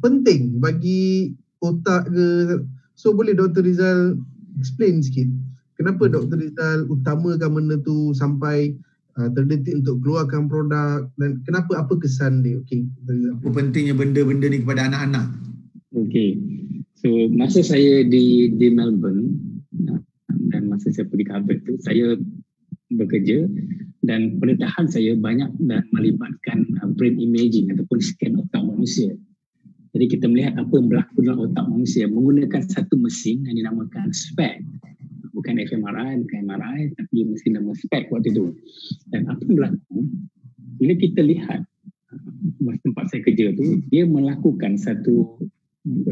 penting bagi otak ke. So boleh Dr. Rizal explain sikit kenapa Dr. Rizal utamakan benda tu sampai terdetik untuk keluarkan produk, dan kenapa, apa kesan dia? Okey, Apa pentingnya benda-benda ni kepada anak-anak? Okey. So masa saya di Melbourne dan masa saya pergi ke Harvard tu, saya bekerja dan penelitian saya banyak dan melibatkan brain imaging ataupun scan otak manusia. Jadi kita melihat apa yang berlaku dalam otak manusia menggunakan satu mesin yang dinamakan SPECT. Bukan fMRI, bukan MRI, tapi mesin nama SPECT waktu itu. Dan apa yang berlaku, bila kita lihat tempat saya kerja tu, dia melakukan satu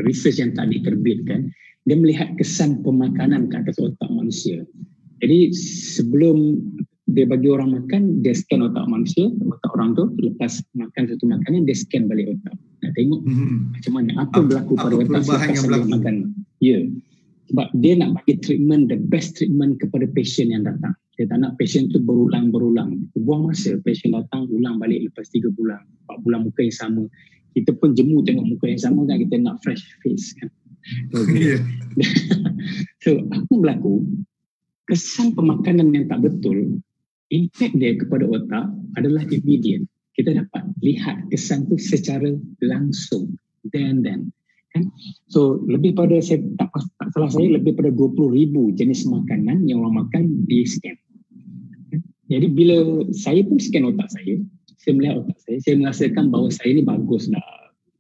research yang tak diterbitkan. Dia melihat kesan pemakanan ke atas otak manusia. Jadi sebelum dia bagi orang makan, dia scan otak manusia, otak orang tu, lepas makan satu makanan, dia scan balik otak. Nak tengok macam mana, apa berlaku pada otak selepas dia makan. Ya. Sebab dia nak bagi treatment, the best treatment kepada patient yang datang. Dia tak nak patient tu berulang-berulang. Buang masa, patient datang, ulang balik lepas 3 bulan, 4 bulan muka yang sama. Kita pun jemu tengok muka yang sama kan, kita nak fresh face kan. So, apa berlaku? Kesan pemakanan yang tak betul, impact dia kepada otak adalah immediate. Kita dapat lihat kesan tu secara langsung, then. Kan? So lebih pada, saya tak salah saya, lebih pada 20,000 jenis makanan yang orang makan di scan. Jadi bila saya pun scan otak saya melihat otak saya merasakan bahawa saya ni bagus lah,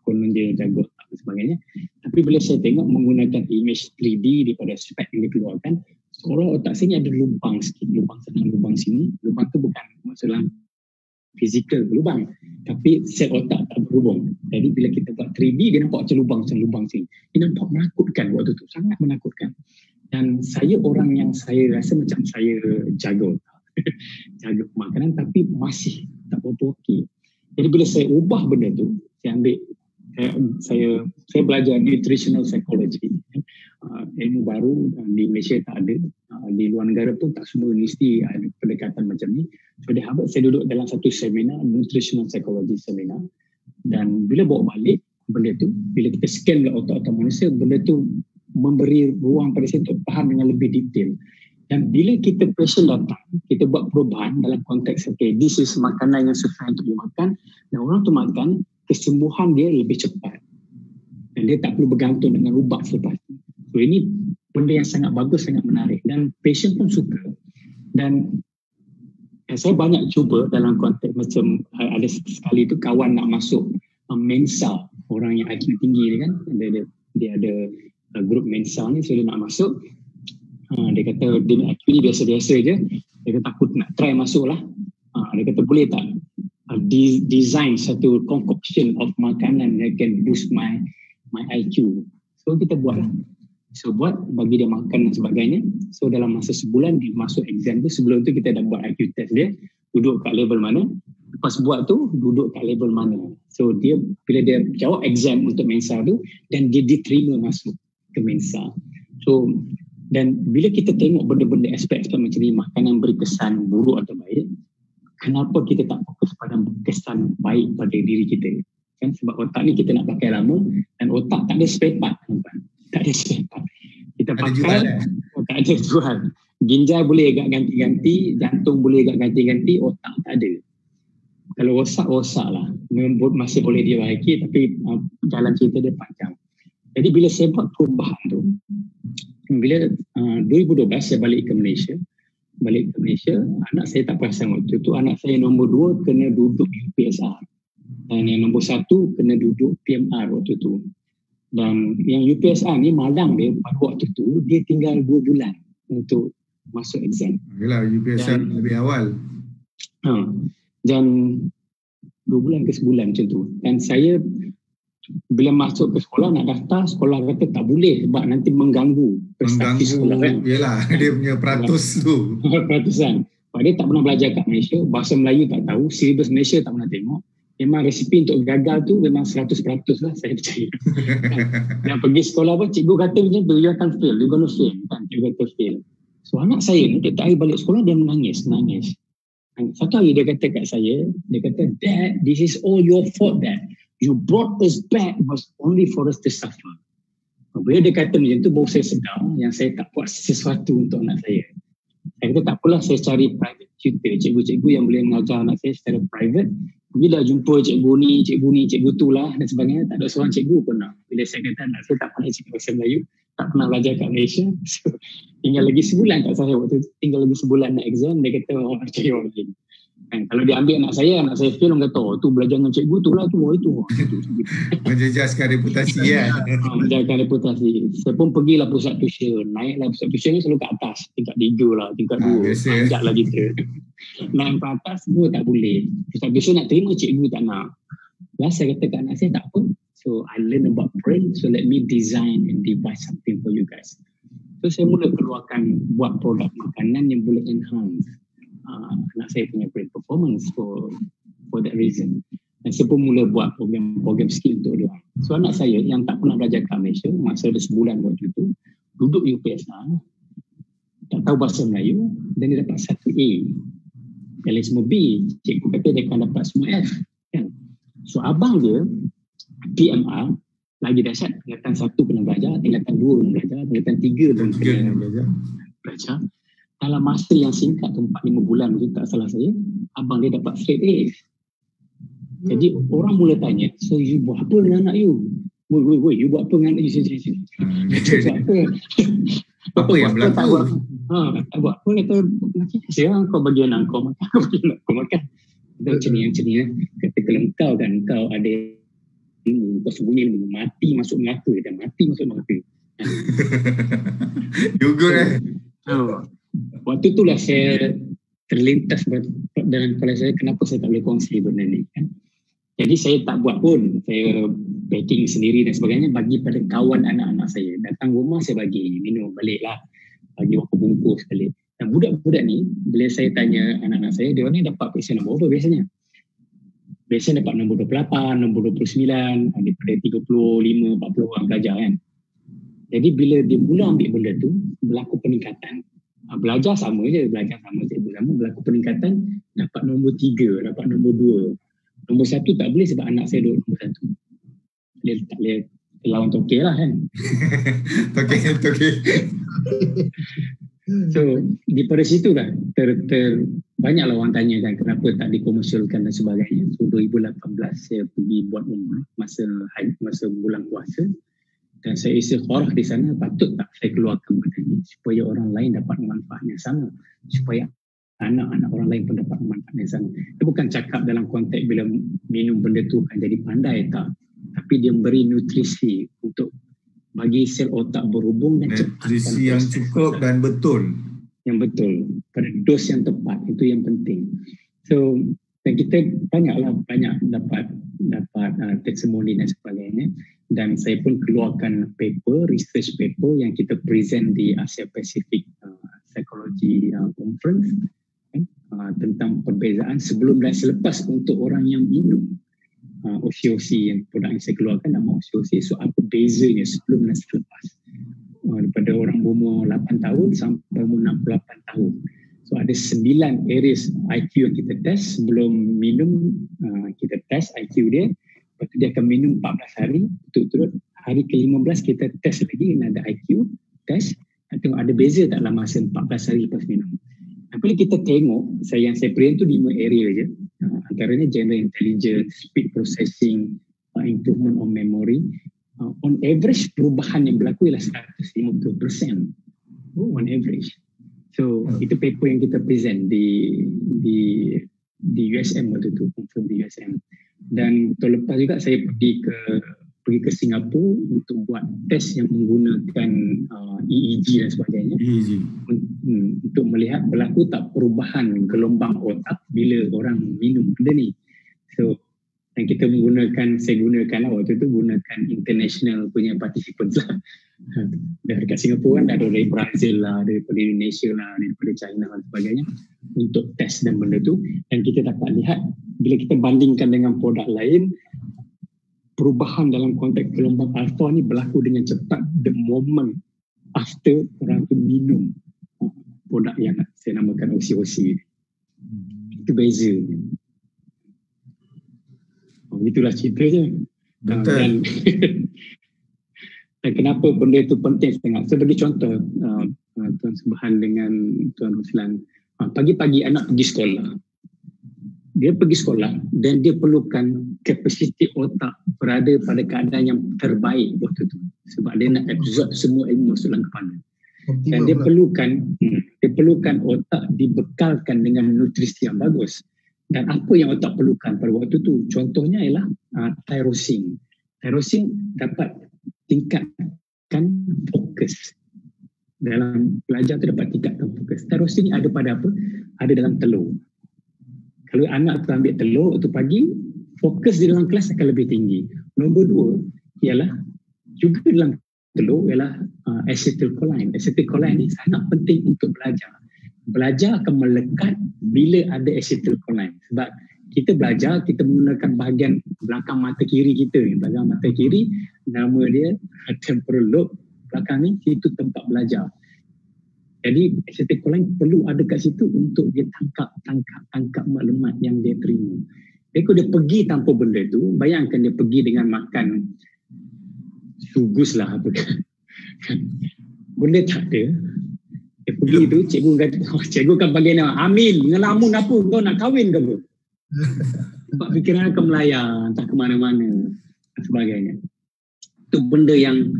konon dia jaga otak dan sebagainya. Tapi bila saya tengok menggunakan image 3D daripada spek yang dikeluarkan, seolah otak saya ni ada lubang sikit, lubang sana, lubang sini. Lubang tu bukan masalah fizikal lubang, tapi sel otak tak berhubung. Jadi bila kita buat 3D, dia nampak macam lubang sini. Dia nampak menakutkan waktu tu, sangat menakutkan. Dan saya orang yang saya rasa macam saya jaga otak, jaga makanan, tapi masih tak berapa okey. Jadi bila saya ubah benda tu, saya ambil, saya belajar nutritional psychology, ilmu baru di Malaysia tak ada, di luar negara pun tak semua universiti ada pendekatan macam ni. So di Harvard saya duduk dalam satu seminar, nutritional psychology seminar, dan bila bawa balik benda tu, bila kita scan otak-otak manusia, benda tu memberi ruang pada saya untuk faham dengan lebih detail. Dan bila kita patient datang, kita buat perubahan dalam konteks, okay, this is makanan yang sesuai untuk dimakan, dan orang tu makan, kesembuhan dia lebih cepat. Dan dia tak perlu bergantung dengan ubat selepas itu. So ini benda yang sangat bagus, sangat menarik. Dan patient pun suka. Dan saya banyak cuba dalam konteks macam, ada sekali tu kawan nak masuk Mensa, orang yang IQ tinggi ni kan, dia ada grup Mensa ni, so dia nak masuk. Dia kata dia IQ ni biasa-biasa je. Dia kata aku nak try masuk lah. Dia kata boleh tak design satu concoction of makanan that can boost my IQ. So kita buat lah. So buat, bagi dia makan dan sebagainya. So dalam masa sebulan dia masuk exam tu, sebelum tu kita dah buat IQ test dia, duduk kat level mana. Lepas buat tu, duduk kat level mana. So dia, bila dia jawab exam untuk Mensa tu, dan dia diterima masuk ke Mensa. So, dan bila kita tengok benda-benda aspek macam ni, makanan beri kesan buruk atau baik, kenapa kita tak fokus pada kesan baik pada diri kita? Kan? Sebab otak ni kita nak pakai lama, dan otak tak ada spare part. Tak ada spare part. Kita pakai, tak ada jual. Ginjal boleh agak ganti-ganti, jantung boleh agak ganti-ganti, otak tak ada. Kalau rosak lah. Masih boleh dibaiki, tapi jalan cerita dia panjang. Jadi bila saya buat perubahan tu, bila 2012 saya balik ke Malaysia, anak saya tak perasan waktu tu, anak saya nombor 2 kena duduk UPSR. Dan yang nombor 1 kena duduk PMR waktu tu. Dan yang UPSR ni malang dia pada waktu tu dia tinggal 2 bulan untuk masuk exam. Yalah, UPSR lebih awal. Dan 2 bulan ke sebulan macam tu. Dan saya bila masuk ke sekolah nak daftar, sekolah kata tak boleh sebab nanti mengganggu prestasi sekolah kan. Yalah, dia punya peratus tu. Peratusan. Sebab dia tak pernah belajar kat Malaysia, bahasa Melayu tak tahu, silibus Malaysia tak pernah tengok. Memang resipi untuk gagal tu memang 100% lah, saya percaya. Yang pergi sekolah pun cikgu kata macam tu, you akan fail, you gonna fail. Kan, cikgu kata fail. So anak saya ni, tiap hari balik sekolah dia menangis. Satu hari dia kata kat saya, dia kata, Dad, this is all your fault, Dad. You brought us back was only for us to suffer. Bila dia kata macam tu, baru saya sedar yang saya tak buat sesuatu untuk anak saya. Saya kata tak apalah, saya cari private tutor, cikgu-cikgu yang boleh mengajar anak saya secara private. Bila jumpa cikgu ni, cikgu tu lah dan sebagainya, tak ada seorang cikgu pun nak. Bila saya kata anak saya tak pernah cakap bahasa Melayu, tak pernah belajar kat Malaysia, so, tinggal lagi sebulan kat saya waktu tu, tinggal lagi sebulan nak exam, dia kata orang percaya orang lain. Kalau dia ambil anak saya fail, orang kata, tu belajar dengan cikgu tu lah, itu. Menjejaskan reputasi kan. Menjejaskan reputasi. Saya pun pergilah pusat tuition. Naiklah pusat tuition ni selalu kat atas. Tingkat 3 lah, tingkat 2. Panjat lah kita. Naik ke atas semua tak boleh. Pusat tuition nak terima, cikgu tak nak. Last saya kata kat anak saya, tak apa. So I learn about brain, so let me design and devise something for you guys. So saya mula keluarkan buat produk makanan yang boleh enhance anak saya punya brain performance for that reason. Dan saya pun mula buat program skill untuk dia. So anak saya yang tak pernah belajar kat Malaysia, masa ada sebulan waktu tu, duduk UPSR, tak tahu bahasa Melayu, dan dia dapat 1A. Yang lain semua B. Cikgu kata dia akan dapat semua F. Kan? So abang dia, PMR, lagi dahsyat, tingkatan 1 kena belajar, tingkatan 2 kena belajar, tingkatan 3 pun kena belajar. Dalam masa yang singkat tu 4-5 bulan tu, tak salah saya, abang dia dapat straight A. Jadi orang mula tanya, so you buat apa dengan anak you? Woi, you buat apa dengan anak you? Sini. Apa yang berlaku? Tak buat apa, kata, saya kau bagi anak kau makan, kau bagi anak kau makan. Macam ni. Kata kalau kau ada ilmu, kau sembunyi ilmu, mati masuk neraka dan mati masuk neraka. You good Waktu itulah saya terlintas dalam kepala saya, kenapa saya tak boleh kongsi benda ni kan. Jadi saya tak buat pun, saya packing sendiri dan sebagainya, bagi pada kawan anak-anak saya. Datang rumah saya bagi minum balik lah, bagi berapa bungkus balik. Dan budak-budak ni, bila saya tanya anak-anak saya, dia ni dapat periksa nombor apa biasanya? Biasanya dapat nombor 28, nombor 29, daripada 35, 40 orang belajar kan. Jadi bila dia mula ambil benda tu, berlaku peningkatan. Belajar sama je, berlaku peningkatan, dapat nombor 3, dapat nombor 2. Nombor 1 tak boleh sebab anak saya duduk nombor 1. Dia tak boleh lawan Tokey lah kan. Tokey. So daripada situ lah banyaklah orang tanya kan kenapa tak dikomersialkan dan sebagainya. So 2018 saya pergi buat umrah masa bulan puasa. Dan saya istikharah di sana, patut tak saya keluarkan benda ini supaya orang lain dapat manfaat yang sama, supaya anak-anak orang lain pun dapat manfaat yang sama. Dia bukan cakap dalam konteks bila minum benda tu akan jadi pandai, tak. Tapi dia memberi nutrisi untuk bagi sel otak berhubung dan nutrisi yang cukup dan betul. Yang betul, pada dos yang tepat, itu yang penting. So dan kita banyak dapat testimoni dan sebagainya. Dan saya pun keluarkan research paper yang kita present di Asia Pacific Psychology Conference tentang perbezaan sebelum dan selepas untuk orang yang minum OCOC, yang produk yang saya keluarkan nama OCOC. So apa bezanya sebelum dan selepas daripada orang berumur 8 tahun sampai umur 68 tahun. So ada 9 areas IQ yang kita test sebelum minum. Kita test IQ dia. Lepas tu dia akan minum 14 hari turut-turut. Hari ke-15 kita test lagi, ada IQ test. Tengok ada beza tak dalam masa 14 hari lepas minum. Bila kita tengok, yang saya present tu 5 area je. Antaranya general intelligence, speed processing, improvement on memory. On average perubahan yang berlaku ialah 150% on average. So itu paper yang kita present di USM waktu tu, confirm di USM. Dan tahun lepas juga saya pergi ke Singapura untuk buat test yang menggunakan EEG dan sebagainya. Untuk melihat berlaku tak perubahan gelombang otak bila orang minum benda ni. So dan saya gunakan waktu itu gunakan international punya participants lah. Dari kat Singapura kan ada dari Brazil lah, daripada Indonesia lah, daripada China dan sebagainya untuk test dan benda tu. Dan kita dapat lihat bila kita bandingkan dengan produk lain, perubahan dalam konteks gelombang alfa ni berlaku dengan cepat the moment after orang tu minum produk yang saya namakan OC-OC. Itu beza. Itulah ceritanya. Dan kenapa benda itu penting sangat. Sebagai contoh, Tuan Subhan dengan Tuan Ruslan, pagi-pagi anak pergi sekolah. Dia pergi sekolah dan dia perlukan kapasiti otak berada pada keadaan yang terbaik waktu itu. Sebab dia nak absorb semua ilmu masuk dalam kepala. Dan dia perlukan otak dibekalkan dengan nutrisi yang bagus. Dan apa yang otak perlukan pada waktu tu? Contohnya ialah tyrosine. Tyrosine dapat tingkatkan fokus. Dalam belajar tu dapat tingkatkan fokus. Tyrosine ada pada apa? Ada dalam telur. Kalau anak tu ambil telur waktu pagi, fokus di dalam kelas akan lebih tinggi. Nombor 2 ialah juga dalam telur ialah acetylcholine. Acetylcholine ni sangat penting untuk belajar. Belajar akan melekat bila ada acetylcholine. Sebab kita belajar, kita menggunakan bahagian belakang mata kiri kita. Belakang mata kiri, nama dia temporal lobe. Belakang ni, itu tempat belajar. Jadi acetylcholine perlu ada kat situ untuk dia tangkap maklumat yang dia terima. Jadi kalau dia pergi tanpa benda tu, bayangkan dia pergi dengan makan sugus lah. Benda tak ada. Dia pergi tu, cikgu akan bagi nama, Amil, ngelamun apa? Kau nak kahwin ke apa? Sebab fikiran akan melayar, entah ke mana-mana dan sebagainya. Itu benda yang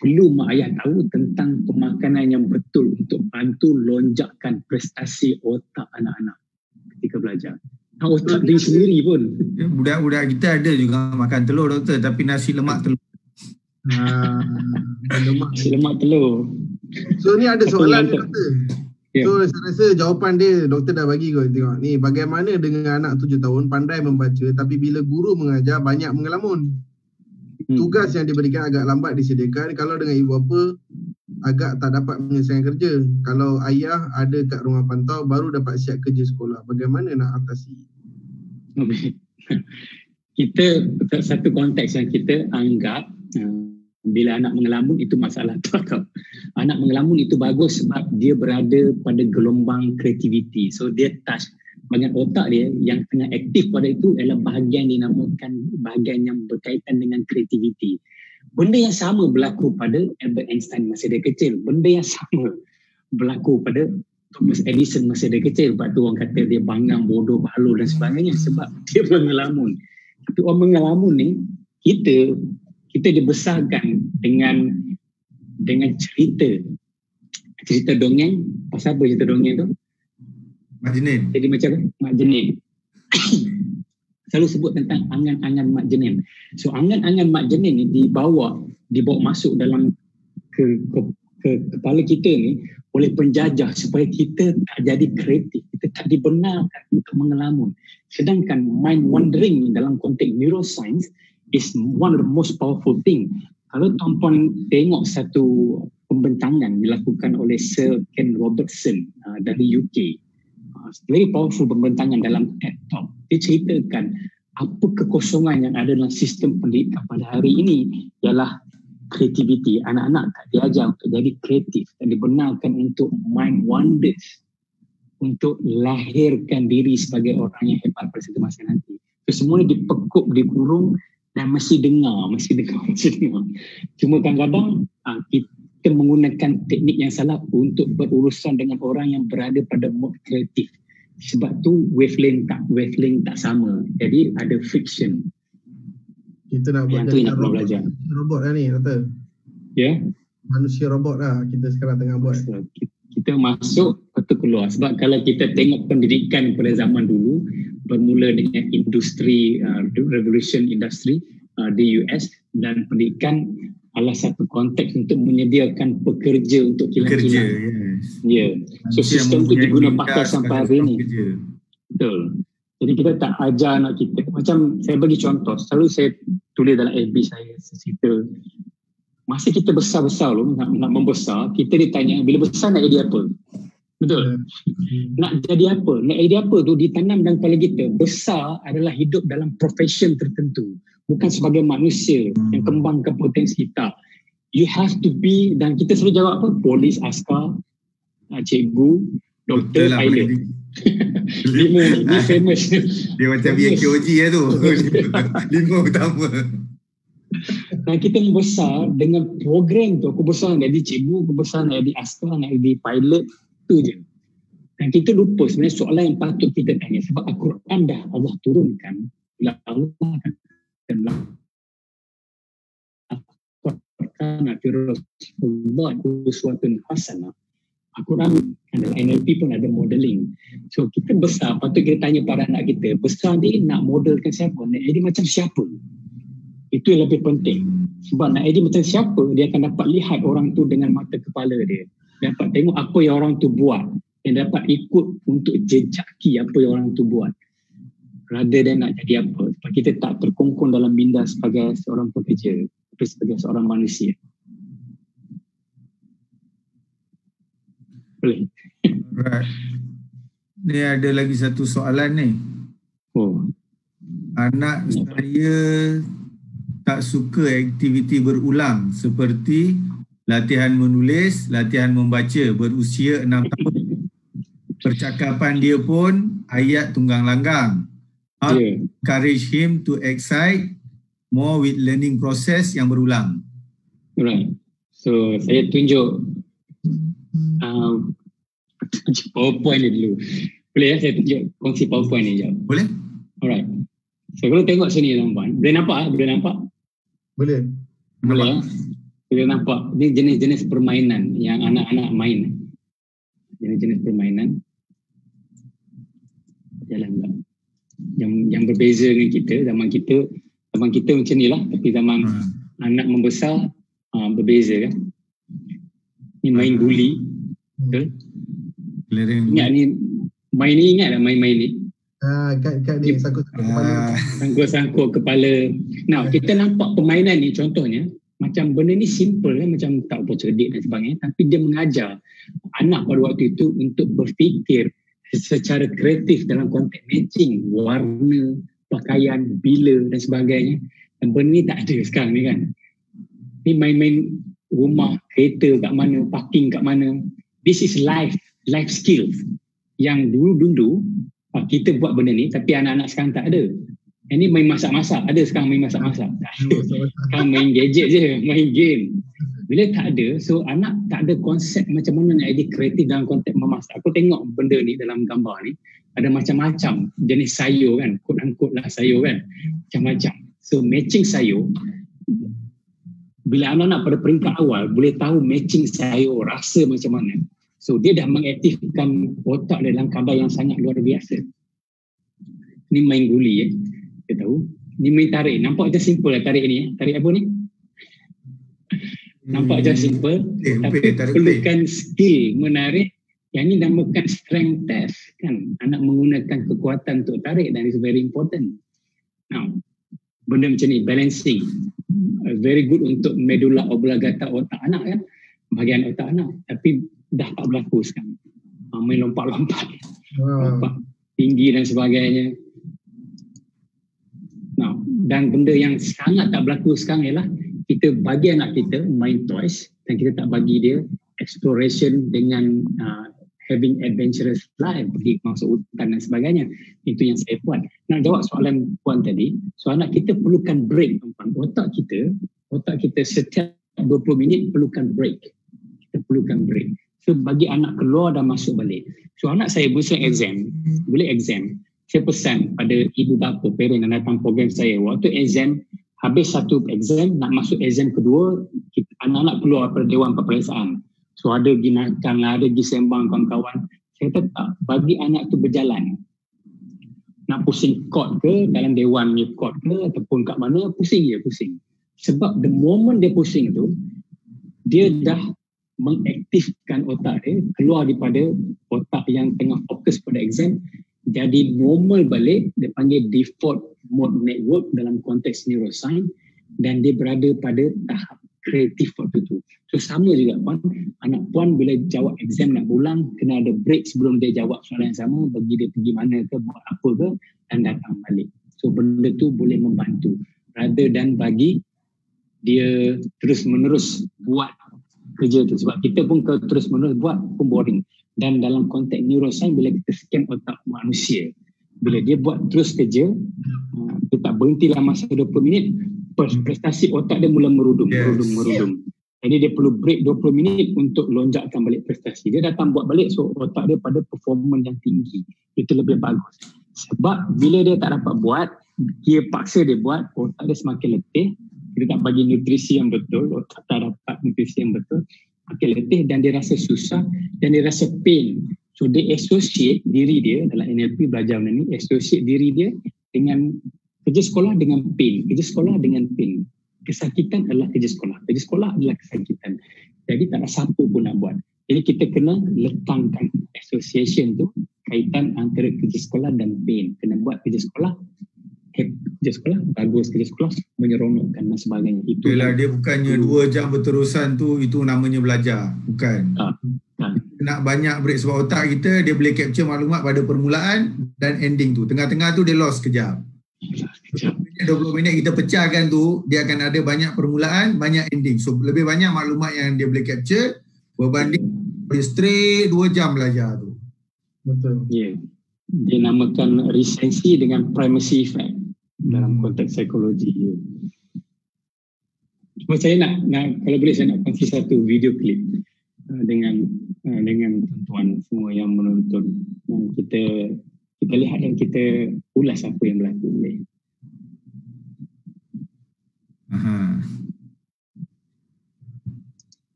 perlu mak ayah tahu tentang pemakanan yang betul untuk bantu lonjakkan prestasi otak anak-anak ketika belajar. Otak diri sendiri pun. Budak-budak kita ada juga makan telur, doktor, tapi nasi lemak telur. Nasi lemak telur. So ni ada soalan ni, doktor. So saya rasa jawapan dia doktor dah bagi kot. Tengok ni, bagaimana dengan anak 7 tahun pandai membaca tapi bila guru mengajar banyak mengelamun. Tugas yang diberikan agak lambat disediakan. Kalau dengan ibu bapa agak tak dapat menyelesaikan kerja. Kalau ayah ada kat rumah pantau baru dapat siap kerja sekolah. Bagaimana nak atasi? Kita satu konteks yang kita anggap bila anak mengelamun itu masalah tak. Anak mengelamun itu bagus sebab dia berada pada gelombang kreativiti. So dia touch bahagian otak dia yang tengah aktif pada itu adalah bahagian dinamakan bahagian yang berkaitan dengan kreativiti. Benda yang sama berlaku pada Albert Einstein masa dia kecil. Benda yang sama berlaku pada Thomas Edison masa dia kecil. Sebab tu orang kata dia bangang, bodoh, balul dan sebagainya sebab dia mengelamun. Tapi orang mengelamun ni kita dibesarkan dengan cerita dongeng. Pasal apa cerita dongeng tu? Mak Jenin. Jadi macam Mak Jenin. Selalu sebut tentang angan-angan Mak Jenin. So angan-angan Mak Jenin ni dibawa masuk dalam ke kepala kita ni oleh penjajah supaya kita tak jadi kreatif, kita tak dibenarkan untuk mengelamun. Sedangkan mind wandering dalam konteks neuroscience is one of the most powerful thing. Kalau tuan-puan tengok satu pembentangan dilakukan oleh Sir Ken Robertson dari UK, very powerful pembentangan dalam TED Talk. Dia ceritakan apa kekosongan yang ada dalam sistem pendidikan pada hari ini ialah kreativiti. Anak-anak tak diajar untuk jadi kreatif, tak dibenarkan untuk mind wonders, untuk lahirkan diri sebagai orang yang hebat pada satu masa nanti. So, semua ni dipekuk, dikurung dan masih dengar. Cuma kadang-kadang kita menggunakan teknik yang salah untuk berurusan dengan orang yang berada pada mode kreatif. Sebab tu wavelength tak sama. Jadi ada friction. Kita nak buat robot lah ni, doktor. Ya. Manusia robot lah kita sekarang tengah buat. Kita masuk, lepas tu keluar. Sebab kalau kita tengok pendidikan pada zaman dulu, bermula dengan industri revolution industri di US, dan pendidikan adalah satu konteks untuk menyediakan pekerja untuk kilang-kilang. Ya. So sistem itu diguna pakai sampai hari ini. Betul. Jadi kita tak ajar anak kita. Macam saya bagi contoh, selalu saya tulis dalam FB saya cerita, masa kita besar-besar nak membesar, kita ditanya bila besar nak jadi apa? Betul. Nak jadi apa? Nak jadi apa tu ditanam dalam kepala kita. Besar adalah hidup dalam profession tertentu, bukan sebagai manusia yang kembangkan potensi kita. You have to be, dan kita selalu jawab apa? Polis, askar, cikgu, doktor, pilot. 5 ni famous. Dia macam BKOG tu. 5 utama. Dan kita membesar dengan program tu. Aku besar nak jadi cikgu, aku besar nak jadi askar, nak jadi pilot, tu je. Dan kita lupa sebenarnya soalan yang patut kita tanya, sebab Al-Quran dah Allah turunkan, bila Allah akan Al-Quran adalah NLP pun ada modeling. So kita besar, patut kita tanya pada anak kita, besar ni nak modelkan siapa? Nak jadi macam siapa? Itu yang lebih penting. Sebab nak jadi macam siapa, dia akan dapat lihat orang tu dengan mata kepala dia. Dapat tengok apa yang orang tu buat, dan dapat ikut untuk jejaki apa yang orang tu buat. Rather than nak jadi apa. Sebab kita tak terkongkong dalam minda sebagai seorang pekerja, tapi sebagai seorang manusia. Boleh? Right. Ni ada lagi satu soalan ni. Anak saya tak suka aktiviti berulang seperti latihan menulis, latihan membaca berusia 6 tahun. Percakapan dia pun ayat tunggang langgang. How to encourage him to excite more with learning process yang berulang. Right. So saya tunjuk PowerPoint ni dulu. Boleh ya saya tunjuk kongsi PowerPoint ni sekejap? Boleh? Alright. So kalau tengok sini tuan-tuan, boleh nampak? Boleh nampak? Boleh. Boleh ya? Boleh nampak? Ini jenis-jenis permainan yang anak-anak main. Jenis-jenis permainan. Jalan tak? Yang berbeza dengan kita. Zaman kita macam ni lah. Tapi zaman anak membesar berbeza kan. Ni main guli. Betul? Ingat ni, main ni ingat tak main-main ni? Kat ni sangkut-sangkut kepala. Sangkut-sangkut kepala. Now, kita nampak permainan ni contohnya, macam benda ni simple kan, macam tak apa cerdik dan sebagainya, tapi dia mengajar anak pada waktu itu untuk berfikir secara kreatif dalam konteks matching, warna, pakaian, bila dan sebagainya. Dan benda ni tak ada sekarang ni kan. Ni main-main rumah, kereta kat mana, parking kat mana. This is life skills. Yang dulu-dulu kita buat benda ni, tapi anak-anak sekarang tak ada. Ini main masak-masak. Ada sekarang main masak-masak. Sekarang main gadget je, main game. Bila tak ada, so anak tak ada konsep macam mana nak jadi kreatif dalam konteks memasak. Aku tengok benda ni dalam gambar ni, ada macam-macam jenis sayur kan, quote-unquote lah sayur kan, macam-macam. So matching sayur, bila anak-anak pada peringkat awal boleh tahu matching sayur, rasa macam mana. So dia dah mengaktifkan otak dia dalam kadar yang sangat luar biasa. Ni main guli ya. Kita tahu. Ni main tarik. Nampak je simple lah tarik ni. Tarik apa ni? Nampak je simple. Tapi perlukan skill menarik. Yang ni namakan strength test kan. Anak menggunakan kekuatan untuk tarik, dan it's very important. Now, benda macam ni, balancing. Very good untuk medulla oblongata otak anak kan. Bahagian otak anak. Tapi dah tak berlaku sekarang. Main lompat-lompat. Lompat tinggi dan sebagainya. Nah, dan benda yang sangat tak berlaku sekarang ialah kita bagi anak kita main toys, dan kita tak bagi dia exploration dengan having adventurous life, pergi masuk hutan dan sebagainya. Itu yang saya buat. Nak jawab soalan puan tadi, so anak kita perlukan break. Otak kita setiap 20 minit perlukan break. Kita perlukan break. So bagi anak keluar dan masuk balik. So anak saya boleh exam. Saya pesan pada ibu bapa, parent yang datang program saya, waktu exam, habis satu exam, nak masuk exam kedua, anak-anak keluar pada Dewan Peperiksaan. So ada pergi makan lah, ada pergi sembang kawan-kawan. Saya tetap bagi anak tu berjalan. nak pusing court ke, dalam dewan punya court ke, ataupun kat mana, pusing. Sebab the moment dia pusing tu, dia dah mengaktifkan otak dia, keluar daripada otak yang tengah fokus pada exam, jadi normal balik, dia panggil default mode network dalam konteks neuroscience, dan dia berada pada tahap kreatif waktu tu. So sama juga Puan, anak Puan bila jawab exam nak pulang, kena ada break sebelum dia jawab soalan yang sama, bagi dia pergi mana ke, buat apa ke, dan datang balik. So benda tu boleh membantu, rather than bagi dia terus menerus buat kerja tu. Sebab kita pun kalau terus menerus buat pun boring. Dan dalam konteks neuroscience, bila kita scan otak manusia, bila dia buat terus kerja, dia tak berhenti dalam masa 20 minit, prestasi otak dia mula merudum. Jadi dia perlu break 20 minit untuk lonjakkan balik prestasi. Dia datang buat balik, so otak dia pada performance yang tinggi. Itu lebih bagus. Sebab bila dia tak dapat buat, dia paksa dia buat, otak dia semakin letih. Dia tak bagi nutrisi yang betul, otak tak dapat nutrisi yang betul, makin letih, dan dia rasa susah, dan dia rasa pain. So dia associate diri dia, dalam NLP belajar benda ni, associate diri dia dengan kerja sekolah dengan pain, kerja sekolah dengan pain. Kesakitan adalah kerja sekolah adalah kesakitan. Jadi tak ada siapa pun nak buat. Jadi kita kena letangkan association tu, kaitan antara kerja sekolah dan pain. Kena buat kerja sekolah bagus, kerja sekolah menyeronokkan dan sebagainya. Itulah dia bukannya 2 jam berterusan tu, itu namanya belajar, bukan. Nak banyak break sebab otak kita dia boleh capture maklumat pada permulaan dan ending tu. Tengah-tengah tu dia lost kejap. 20 minit kita pecahkan tu, dia akan ada banyak permulaan, banyak ending. So lebih banyak maklumat yang dia boleh capture berbanding dia straight 2 jam belajar tu. Betul. Ya. Dia namakan recency dengan primacy effect dalam konteks psikologi. Cuma saya nak kalau boleh saya nak kongsi satu video klip dengan tuan-tuan semua yang menonton. Kita lihat dan kita ulas apa yang berlaku.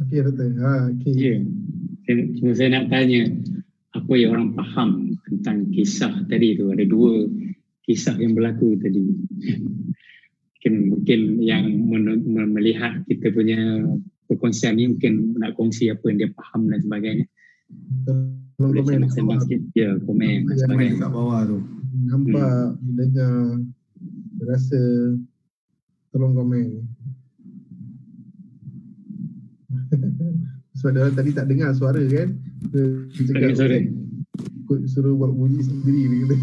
Okey Doktor. Okey. Ya. Cuma saya nak tanya, apa yang orang faham tentang kisah tadi tu? Ada 2 kisah yang berlaku tadi. Mungkin yang melihat kita punya perkongsian ni mungkin nak kongsi apa yang dia faham dan sebagainya. Tolong Boleh komen sembang sikit. Ya, komen dan Komen sebagainya. kat bawah tu. nampak, dengar, rasa, tolong komen. Sebab dia orang tadi tak dengar suara kan. Dia cakap, Sorry. suruh buat bunyi sendiri dia kata.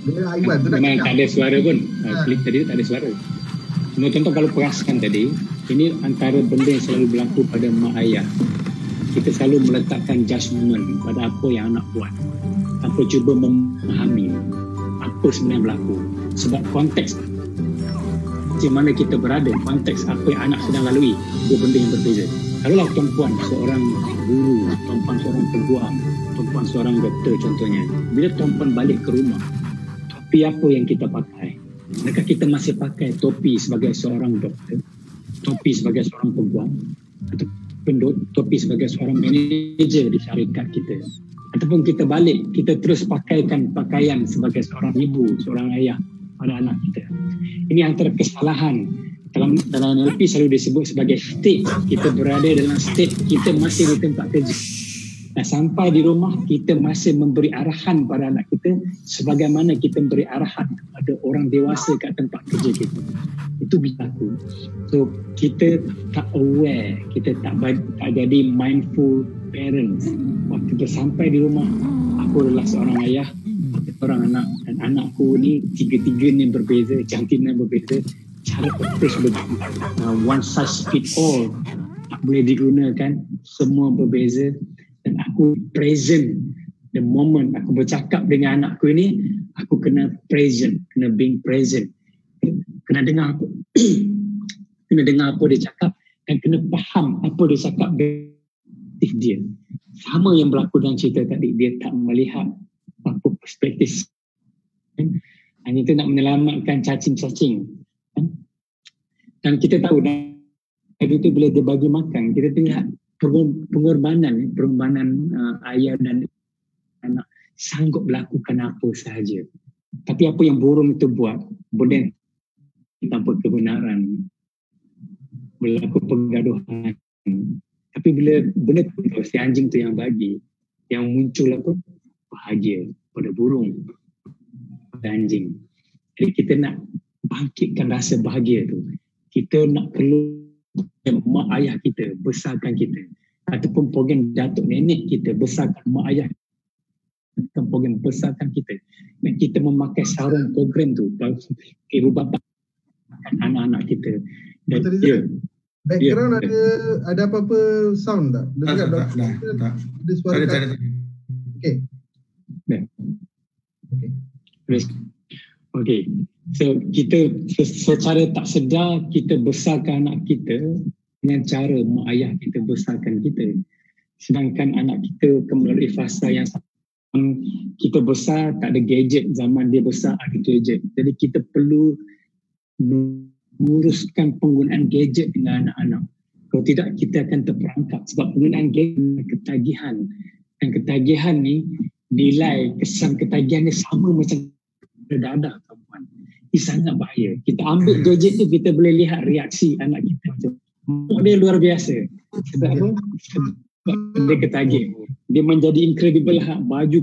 Dia Aiwan tu nak Memang cakap. tak ada suara pun. Klip tadi tak ada suara. Cuma tuan-tuan kalau perasan tadi, ini antara benda yang selalu berlaku pada mak ayah. Kita selalu meletakkan judgement pada apa yang anak buat tanpa cuba memahami apa sebenarnya berlaku. Sebab konteks di mana kita berada, konteks apa yang anak sedang lalui, dua benda yang berbeza. Kalaulah tuan-puan seorang guru, tuan-puan seorang peguam, tuan-puan seorang doktor contohnya, bila tuan-puan balik ke rumah, topi apa yang kita pakai? Adakah kita masih pakai topi sebagai seorang doktor, topi sebagai seorang peguam, ataupun topi sebagai seorang manager di syarikat kita? Ataupun kita balik, kita terus pakaikan pakaian sebagai seorang ibu, seorang ayah pada anak kita. Ini antara kesalahan. Dalam NLP selalu disebut sebagai state. Kita berada dalam state, kita masih di tempat kerja. Nah, sampai di rumah, kita masih memberi arahan pada anak kita sebagaimana kita memberi arahan kepada orang dewasa kat tempat kerja kita. Itu berlaku. So, kita tak aware, kita tak jadi mindful parents. Waktu kita sampai di rumah, aku adalah seorang ayah, seorang anak, dan anakku ni tiga-tiganya berbeza, jantinanya berbeza, cara approach berbeza. One size fit all tak boleh digunakan, semua berbeza. Dan aku present the moment aku bercakap dengan anakku ini, aku kena present, kena being present, kena dengar apa kena dengar apa dia cakap dan kena faham apa dia cakap perspektif dia. Sama yang berlaku dalam cerita tadi, dia tak melihat apa perspektif, hanya itu nak menyelamatkan cacing-cacing. Dan kita tahu itu bila dia bagi makan, kita tengok pengorbanan ayah dan anak sanggup melakukan apa sahaja. Tapi apa yang burung itu buat, benda tanpa kebenaran, berlaku pergaduhan. Tapi bila benda tu, si anjing tu yang bagi, yang muncul apa? Bahagia pada burung, pada anjing. Jadi kita nak bangkitkan rasa bahagia tu. Kita nak perlu mak ayah kita besarkan kita, ataupun program datuk nenek kita besarkan mak ayah kita, program besarkan kita, dan kita memakai sarung program tu ibu bapa anak-anak kita. Dan background ada apa-apa sound tak? Tak. Ada suara Tak. Okay. So kita secara tak sedar kita besarkan anak kita dengan cara mak ayah kita besarkan kita. Sedangkan anak kita melalui fasa yang kita besar tak ada gadget, zaman dia besar ada gadget. Jadi kita perlu menguruskan penggunaan gadget dengan anak-anak. Kalau tidak kita akan terperangkap sebab penggunaan gadget ketagihan. Dan ketagihan ni nilai kesan ketagihan ni sama macam dadah kawan. Ini sangat bahaya. Kita ambil gadget tu, kita boleh lihat reaksi anak kita macam dia luar biasa. Sebab apa? Sebab dia ketagih. Dia menjadi incredible baju.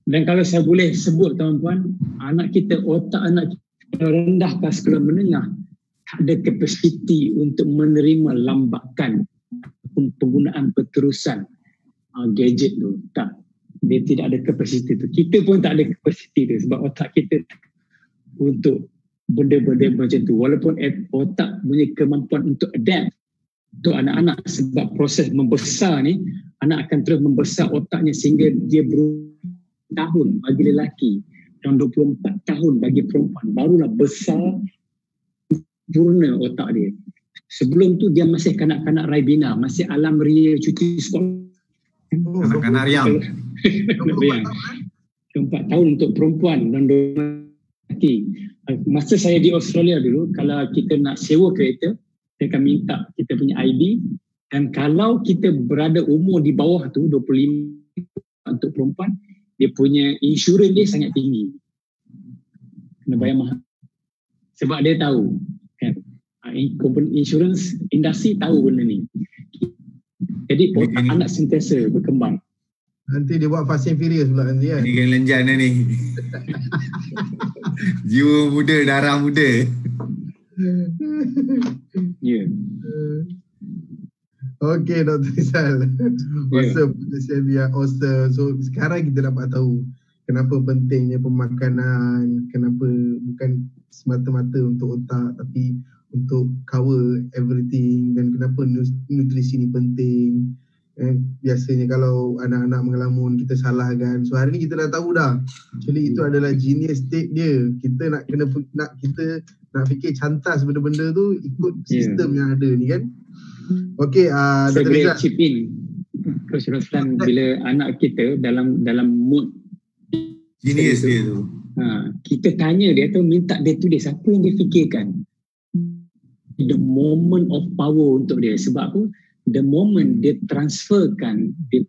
Dan kalau saya boleh sebut tuan-tuan, anak kita, otak anak kita rendah ke sekolah menengah, tak ada kapasiti untuk menerima lambakan penggunaan berterusan gadget tu. Tak. Dia tidak ada kapasiti tu. Kita pun tak ada kapasiti tu sebab otak kita untuk benda-benda macam tu. Walaupun otak punya kemampuan untuk adapt untuk anak-anak, sebab proses membesar ni, anak akan terus membesar otaknya sehingga dia tahun bagi lelaki dan 24 tahun bagi perempuan, barulah besar purna otak dia. Sebelum tu dia masih kanak-kanak Raibina, masih alam ria cuti sekolah. Kanak-kanak riang. 4 tahun untuk perempuan dan 2 lelaki. Masa saya di Australia dulu, kalau kita nak sewa kereta, dia akan minta kita punya ID, dan kalau kita berada umur di bawah tu 25 untuk perempuan, dia punya insurans dia sangat tinggi, kena bayar mahal sebab dia tahu kan, insurance industri tahu benda ni. Jadi otak anak sentiasa berkembang. Nanti dia buat Fast and Furious pula nanti kan. Ini kan lenjan dah ni. Jiwa muda, darah muda. Ya. Okay, Dr. Rizal. Awesome. Awesome. So sekarang kita dapat tahu kenapa pentingnya pemakanan, kenapa bukan semata-mata untuk otak tapi untuk cover everything, dan kenapa nutrisi ni penting. Biasanya kalau anak-anak mengelamun kita salahkan. So hari ni kita dah tahu dah. Actually itu adalah genius state dia. Kita nak fikir cantas benda-benda tu ikut sistem yang ada ni kan. Okay, saya boleh chip in. Coach Roslan, bila anak kita dalam mood genius dia tu. Kita tanya dia tu, minta dia tulis apa yang dia fikirkan. The moment of power untuk dia. Sebab apa? The moment dia transferkan dia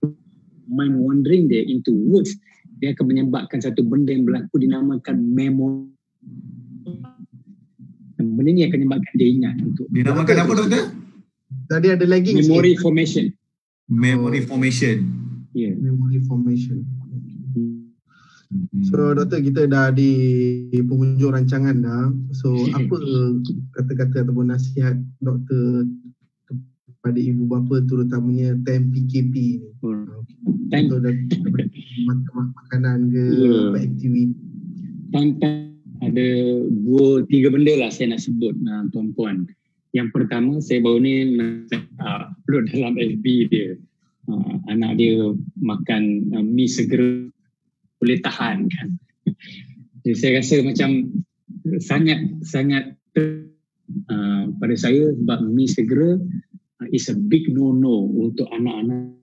mind wandering dia into words, dia akan menyebabkan satu benda yang berlaku dinamakan memory. Benda ni akan menyebabkan dia ingat untuk. Dinamakan apa, doktor? Tadi ada lagging memory sikit. formation. Memory formation. Yeah. Memory formation. So doktor, kita dah di penghujung rancangan dah. So apa kata-kata ataupun nasihat doktor kepada ibu bapa terutamanya time PKP ni? Contoh daripada makanan ke, apa aktiviti? Ada 2-3 benda lah saya nak sebut tuan-puan. Yang pertama, saya baru ni upload dalam FB dia. Anak dia makan mi segera boleh tahan kan. Jadi saya rasa macam sangat pada saya, sebab mi segera is a big no-no untuk anak-anak.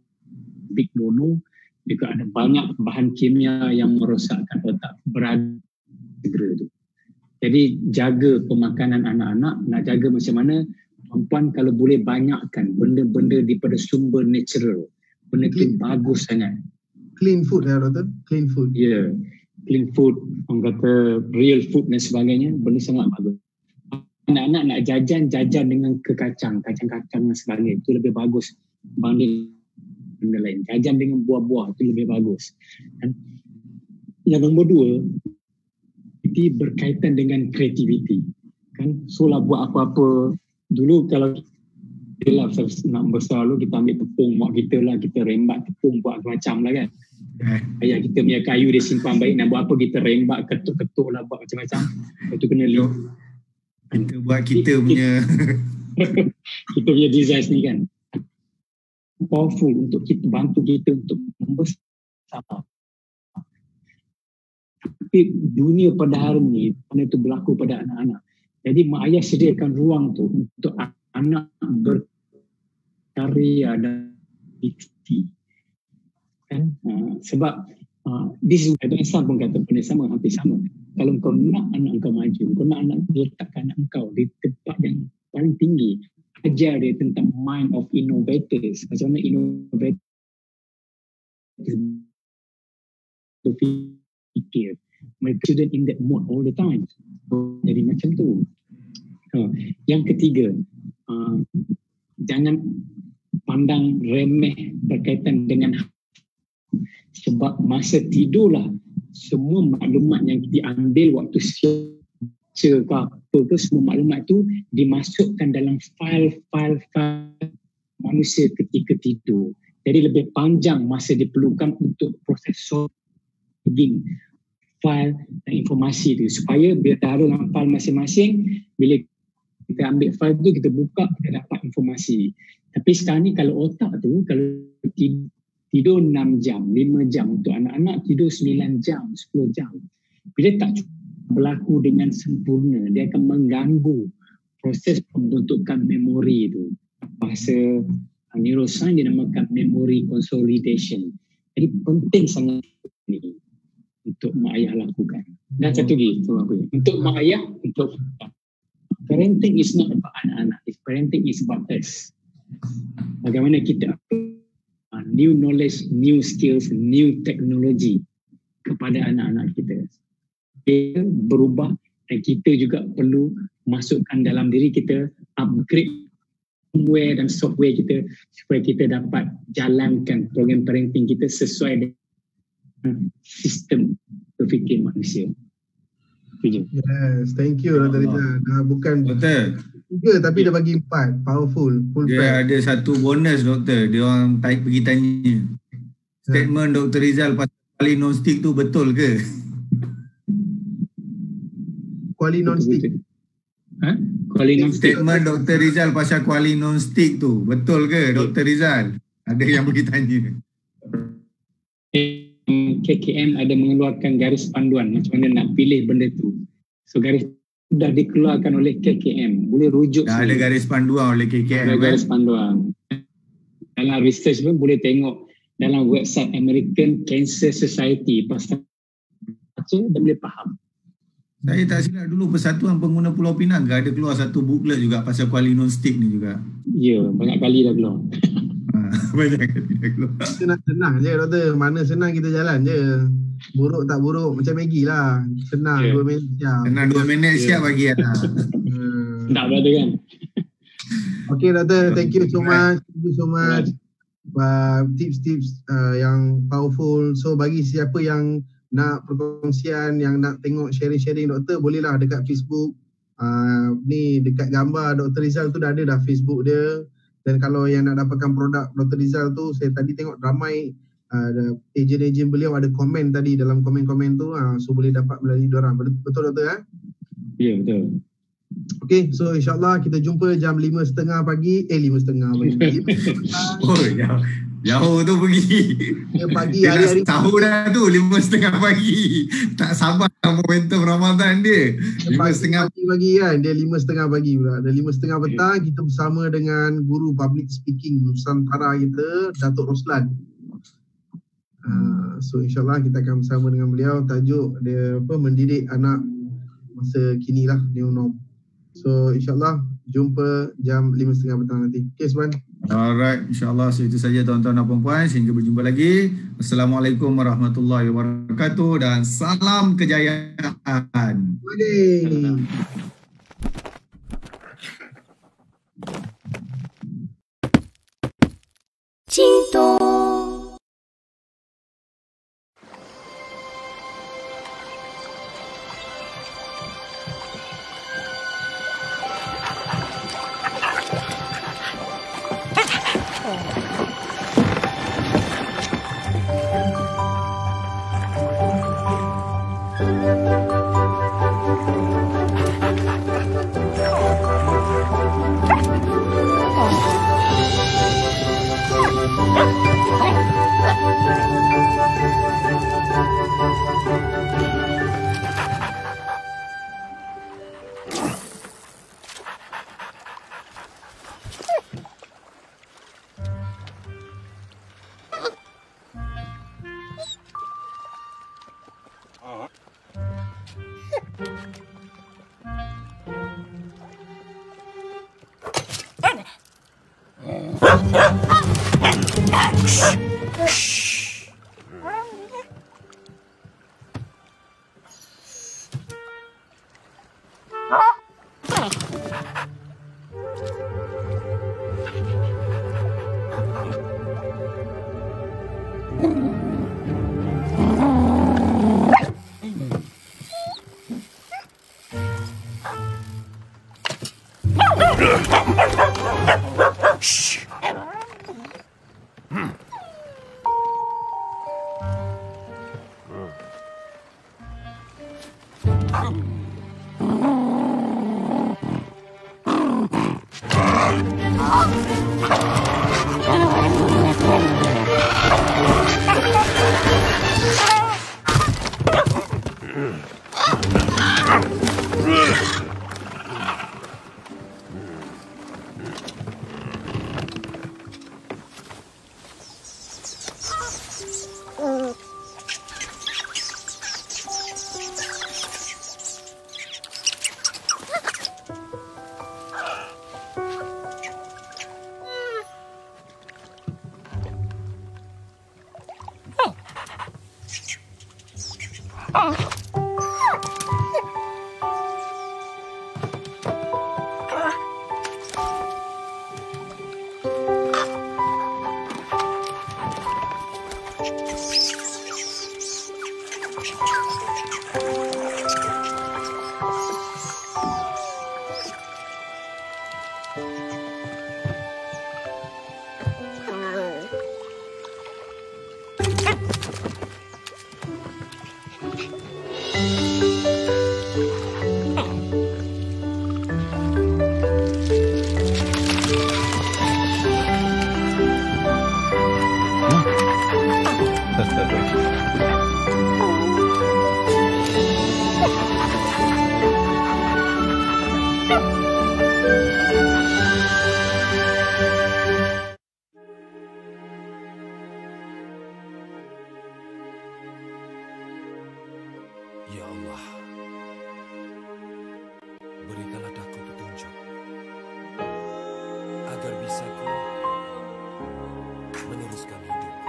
Big no-no. Juga ada banyak bahan kimia yang merosakkan otak berada segera tu. Jadi jaga pemakanan anak-anak, nak jaga macam mana perempuan kalau boleh banyakkan benda-benda daripada sumber natural. Benda tu bagus sangat. Clean food ya doktor? Clean food. Ya, yeah. Clean food, orang kata real food dan sebagainya, benda sangat bagus. Anak-anak nak jajan dengan kacang-kacang dan sebagainya, itu lebih bagus berbanding benda lain. Jajan dengan buah-buah itu lebih bagus. Dan yang nombor 2, itu berkaitan dengan kreativiti. Kan, so lah buat apa-apa. Dulu kalau kita lah nak besar dulu, kita ambil tepung mak kita lah, kita rembat tepung buat macam lah kan. Ayah kita punya kayu dia simpan baik, nak buat apa kita rembat, ketuk-ketuk lah, buat macam-macam. Itu kena lihat. Kita buat kita punya kita punya design ni kan powerful untuk kita, bantu kita untuk membesar. Tapi dunia pada hari ni, benda itu berlaku pada anak-anak. Jadi mak ayah sediakan ruang tu untuk anak berkarya dan aktiviti. Kan? Sebab this is Islam pun kata benda sama, hampir sama. Kalau kau nak anak kau maju, kau nak anak letakkan anak kau di tempat yang paling tinggi, ajar dia tentang mind of innovators, macam mana innovators berfikir. Mereka student in that mode all the time. Jadi macam tu. Yang ketiga, jangan pandang remeh berkaitan dengan, sebab masa tidurlah semua maklumat yang diambil waktu baca ke apa ke, semua maklumat tu dimasukkan dalam file manusia ketika tidur. Jadi lebih panjang masa diperlukan untuk proses sorting file dan informasi tu, supaya bila taruh dalam file masing-masing, bila kita ambil file tu, kita buka, kita dapat informasi. Tapi sekarang ni kalau otak tu, kalau tidur 6 jam, 5 jam, untuk anak-anak tidur 9 jam, 10 jam. Bila tak berlaku dengan sempurna, dia akan mengganggu proses pembentukan memori tu. Bahasa neuroscience dinamakan memory consolidation. Jadi penting sangat ni untuk mak ayah lakukan. Dan satu lagi, untuk mak ayah, untuk parenting is not about anak-anak. Parenting is about us. Bagaimana kita new knowledge, new skills, new technology kepada anak-anak kita. Dia berubah dan kita juga perlu masukkan dalam diri kita upgrade firmware dan software kita supaya kita dapat jalankan program parenting kita sesuai dengan sistem berfikir manusia. Itu je. Yes, thank you Dr. Rizal. Bukan Doktor, 3 tapi dia bagi 4. Powerful, full pack. dia ada satu bonus doktor. Dia orang pergi tanya. Statement Dr. Rizal pasal kuali non-stick tu betul ke? Kuali non-stick. Kuali non-stick. Statement Dr. Rizal pasal kuali non-stick tu betul ke Dr. Rizal? Ada yang pergi tanya. KKM ada mengeluarkan garis panduan macam mana nak pilih benda tu. So garis dah dikeluarkan oleh KKM. Boleh rujuk Dah ada garis panduan oleh KKM. ada garis panduan. Dalam research pun boleh tengok dalam website American Cancer Society. Pasal baca dah boleh faham. Saya tak silap dulu Persatuan Pengguna Pulau Pinang ada keluar satu booklet juga pasal kuali non-stick ni juga. Ya, banyak kali dah keluar. Banyak kali dah keluar. Senang je doktor. Mana senang kita jalan je. Buruk tak buruk macam Maggie lah. Senang 2 minit siap. Senang 2 minit siap bagi anak. Tak berada kan? Okay doktor, thank you so much. Thank you so much. Tips-tips yang powerful. So bagi siapa yang nak perkongsian, yang nak tengok sharing-sharing doktor, bolehlah dekat Facebook. Ni dekat gambar Dr. Rizal tu dah ada dah Facebook dia. Dan kalau yang nak dapatkan produk Dr. Rizal tu, saya tadi tengok ramai ejen-ejen beliau ada komen tadi dalam komen-komen tu. So boleh dapat melalui diorang. Betul doktor? Ya, betul. Okay, so insyaAllah kita jumpa jam 5.30 pagi. 5.30 pagi. Oh, jauh tu pergi. Pagi Dia hari-hari. dah tahu dah tu 5.30 pagi. Tak sabar momentum Ramadan dia. 5.30 pagi kan. Dia 5.30 pagi pula. Dan 5.30 petang kita bersama dengan guru public speaking Nusantara kita, Datuk Roslan. So insyaAllah kita akan bersama dengan beliau. Tajuk dia mendidik anak masa kini lah, new norm. So insyaAllah jumpa jam 5.30 petang nanti. Okay Seban. Alright, insyaAllah itu saja tuan-tuan dan puan-puan. Sehingga berjumpa lagi. Assalamualaikum warahmatullahi wabarakatuh dan salam kejayaan. Cinta. Ya Allah, berikanlah daku petunjuk agar bisa ku meneruskan hidupku,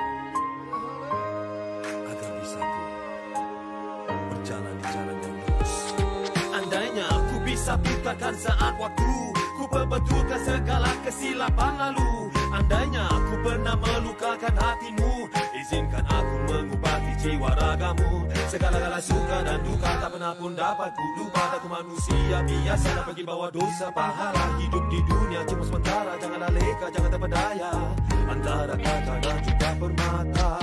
agar bisa ku berjalan di jalan yang lurus. Andainya aku bisa putarkan saat waktu, ku perbetulkan segala kesilapan lalu. Andainya aku pernah melukakan hatimu, izinkan aku mengobati jiwa ragamu. Segala-gala suka dan duka tak pernah pun dapat ku lupa. Aku manusia biasa dan pergi bawa dosa pahala. Hidup di dunia cuma sementara, janganlah leka, jangan terpedaya antara kata dan juga permata.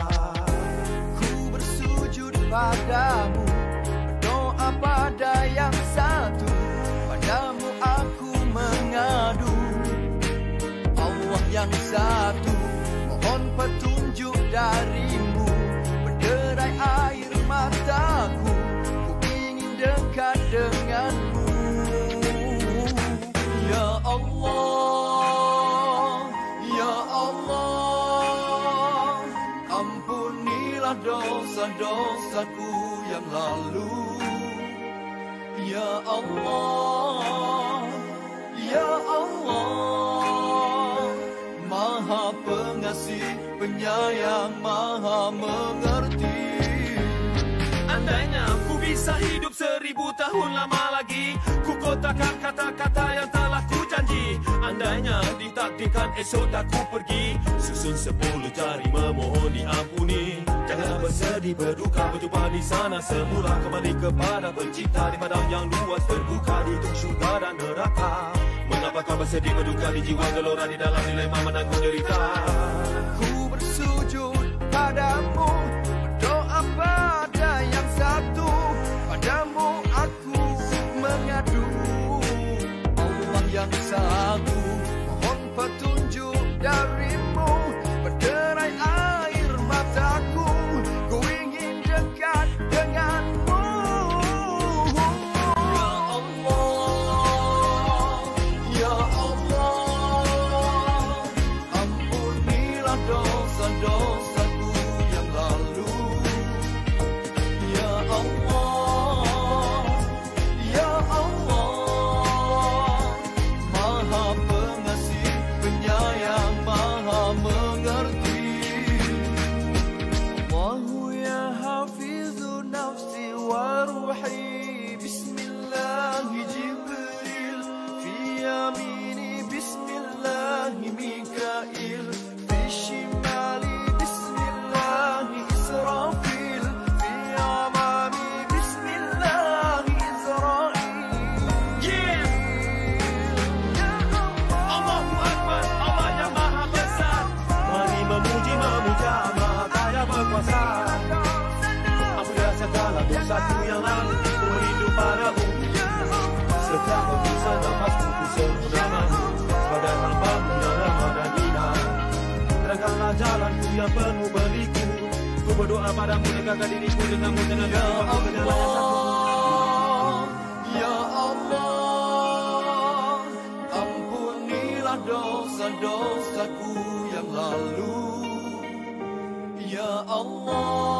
Ku bersujud padamu, berdoa pada yang satu, padamu aku mengadu. Allah yang satu, mohon petunjuk darimu. Berderai air mataku, ku ingin dekat denganmu. Ya Allah, ya Allah, ampunilah dosa-dosaku yang lalu. Ya Allah, ya Allah, Maha Pengasih, Penyayang, Maha Mengerti. Andainya ku bisa hidup 1000 tahun lama lagi, ku kotakan kata-kata yang telah ku janji. Andainya ditakdirkan esok tak ku pergi, susun 10 jari memohon diampuni. Janganlah bersedih berduka, berjumpa di sana semula. Kembali kepada pencipta di padang yang luas terbuka, di tung syurga dan neraka. Mengapa kau bersedih berduka di jiwa gelora, di dalam dilema menanggung derita? Ku bersujud padamu, berdoa pada yang satu, padamu aku mengadu. Allah yang satu, mohon petunjuk darimu. Berderai air mataku, ku ingin dekat denganmu. Ya Allah, ya Allah, ampunilah dosa-dosaku yang lalu. Ya Allah, ya Allah, Maha Pengasih, Penyayang, Maha Mengerti. Allahu ya hafizu nafsi wa ruhi, Bismillahi Jibril, fi yamini Bismillahi Mikail, fi shimali Bismillahi Israfil, fi amami Bismillahi Israil. Yeah! Allahu Akbar, Allah yang maha besar. Mari memuji memuja maha kaya berkuasa. Ampunilah segala dosaku yang lalu, ku rindu padamu. Setiap hembusan nafasku ku seru namamu, sebagai hamba-Mu yang ramah dan indah. Terangkanlah jalanku yang penuh berliku, ku berdoa padamu, dekatkan diriku denganmu dengan jiwaku ke jalan yang satu. Ya Allah, ampunilah dosa-dosaku yang lalu. Ya Allah,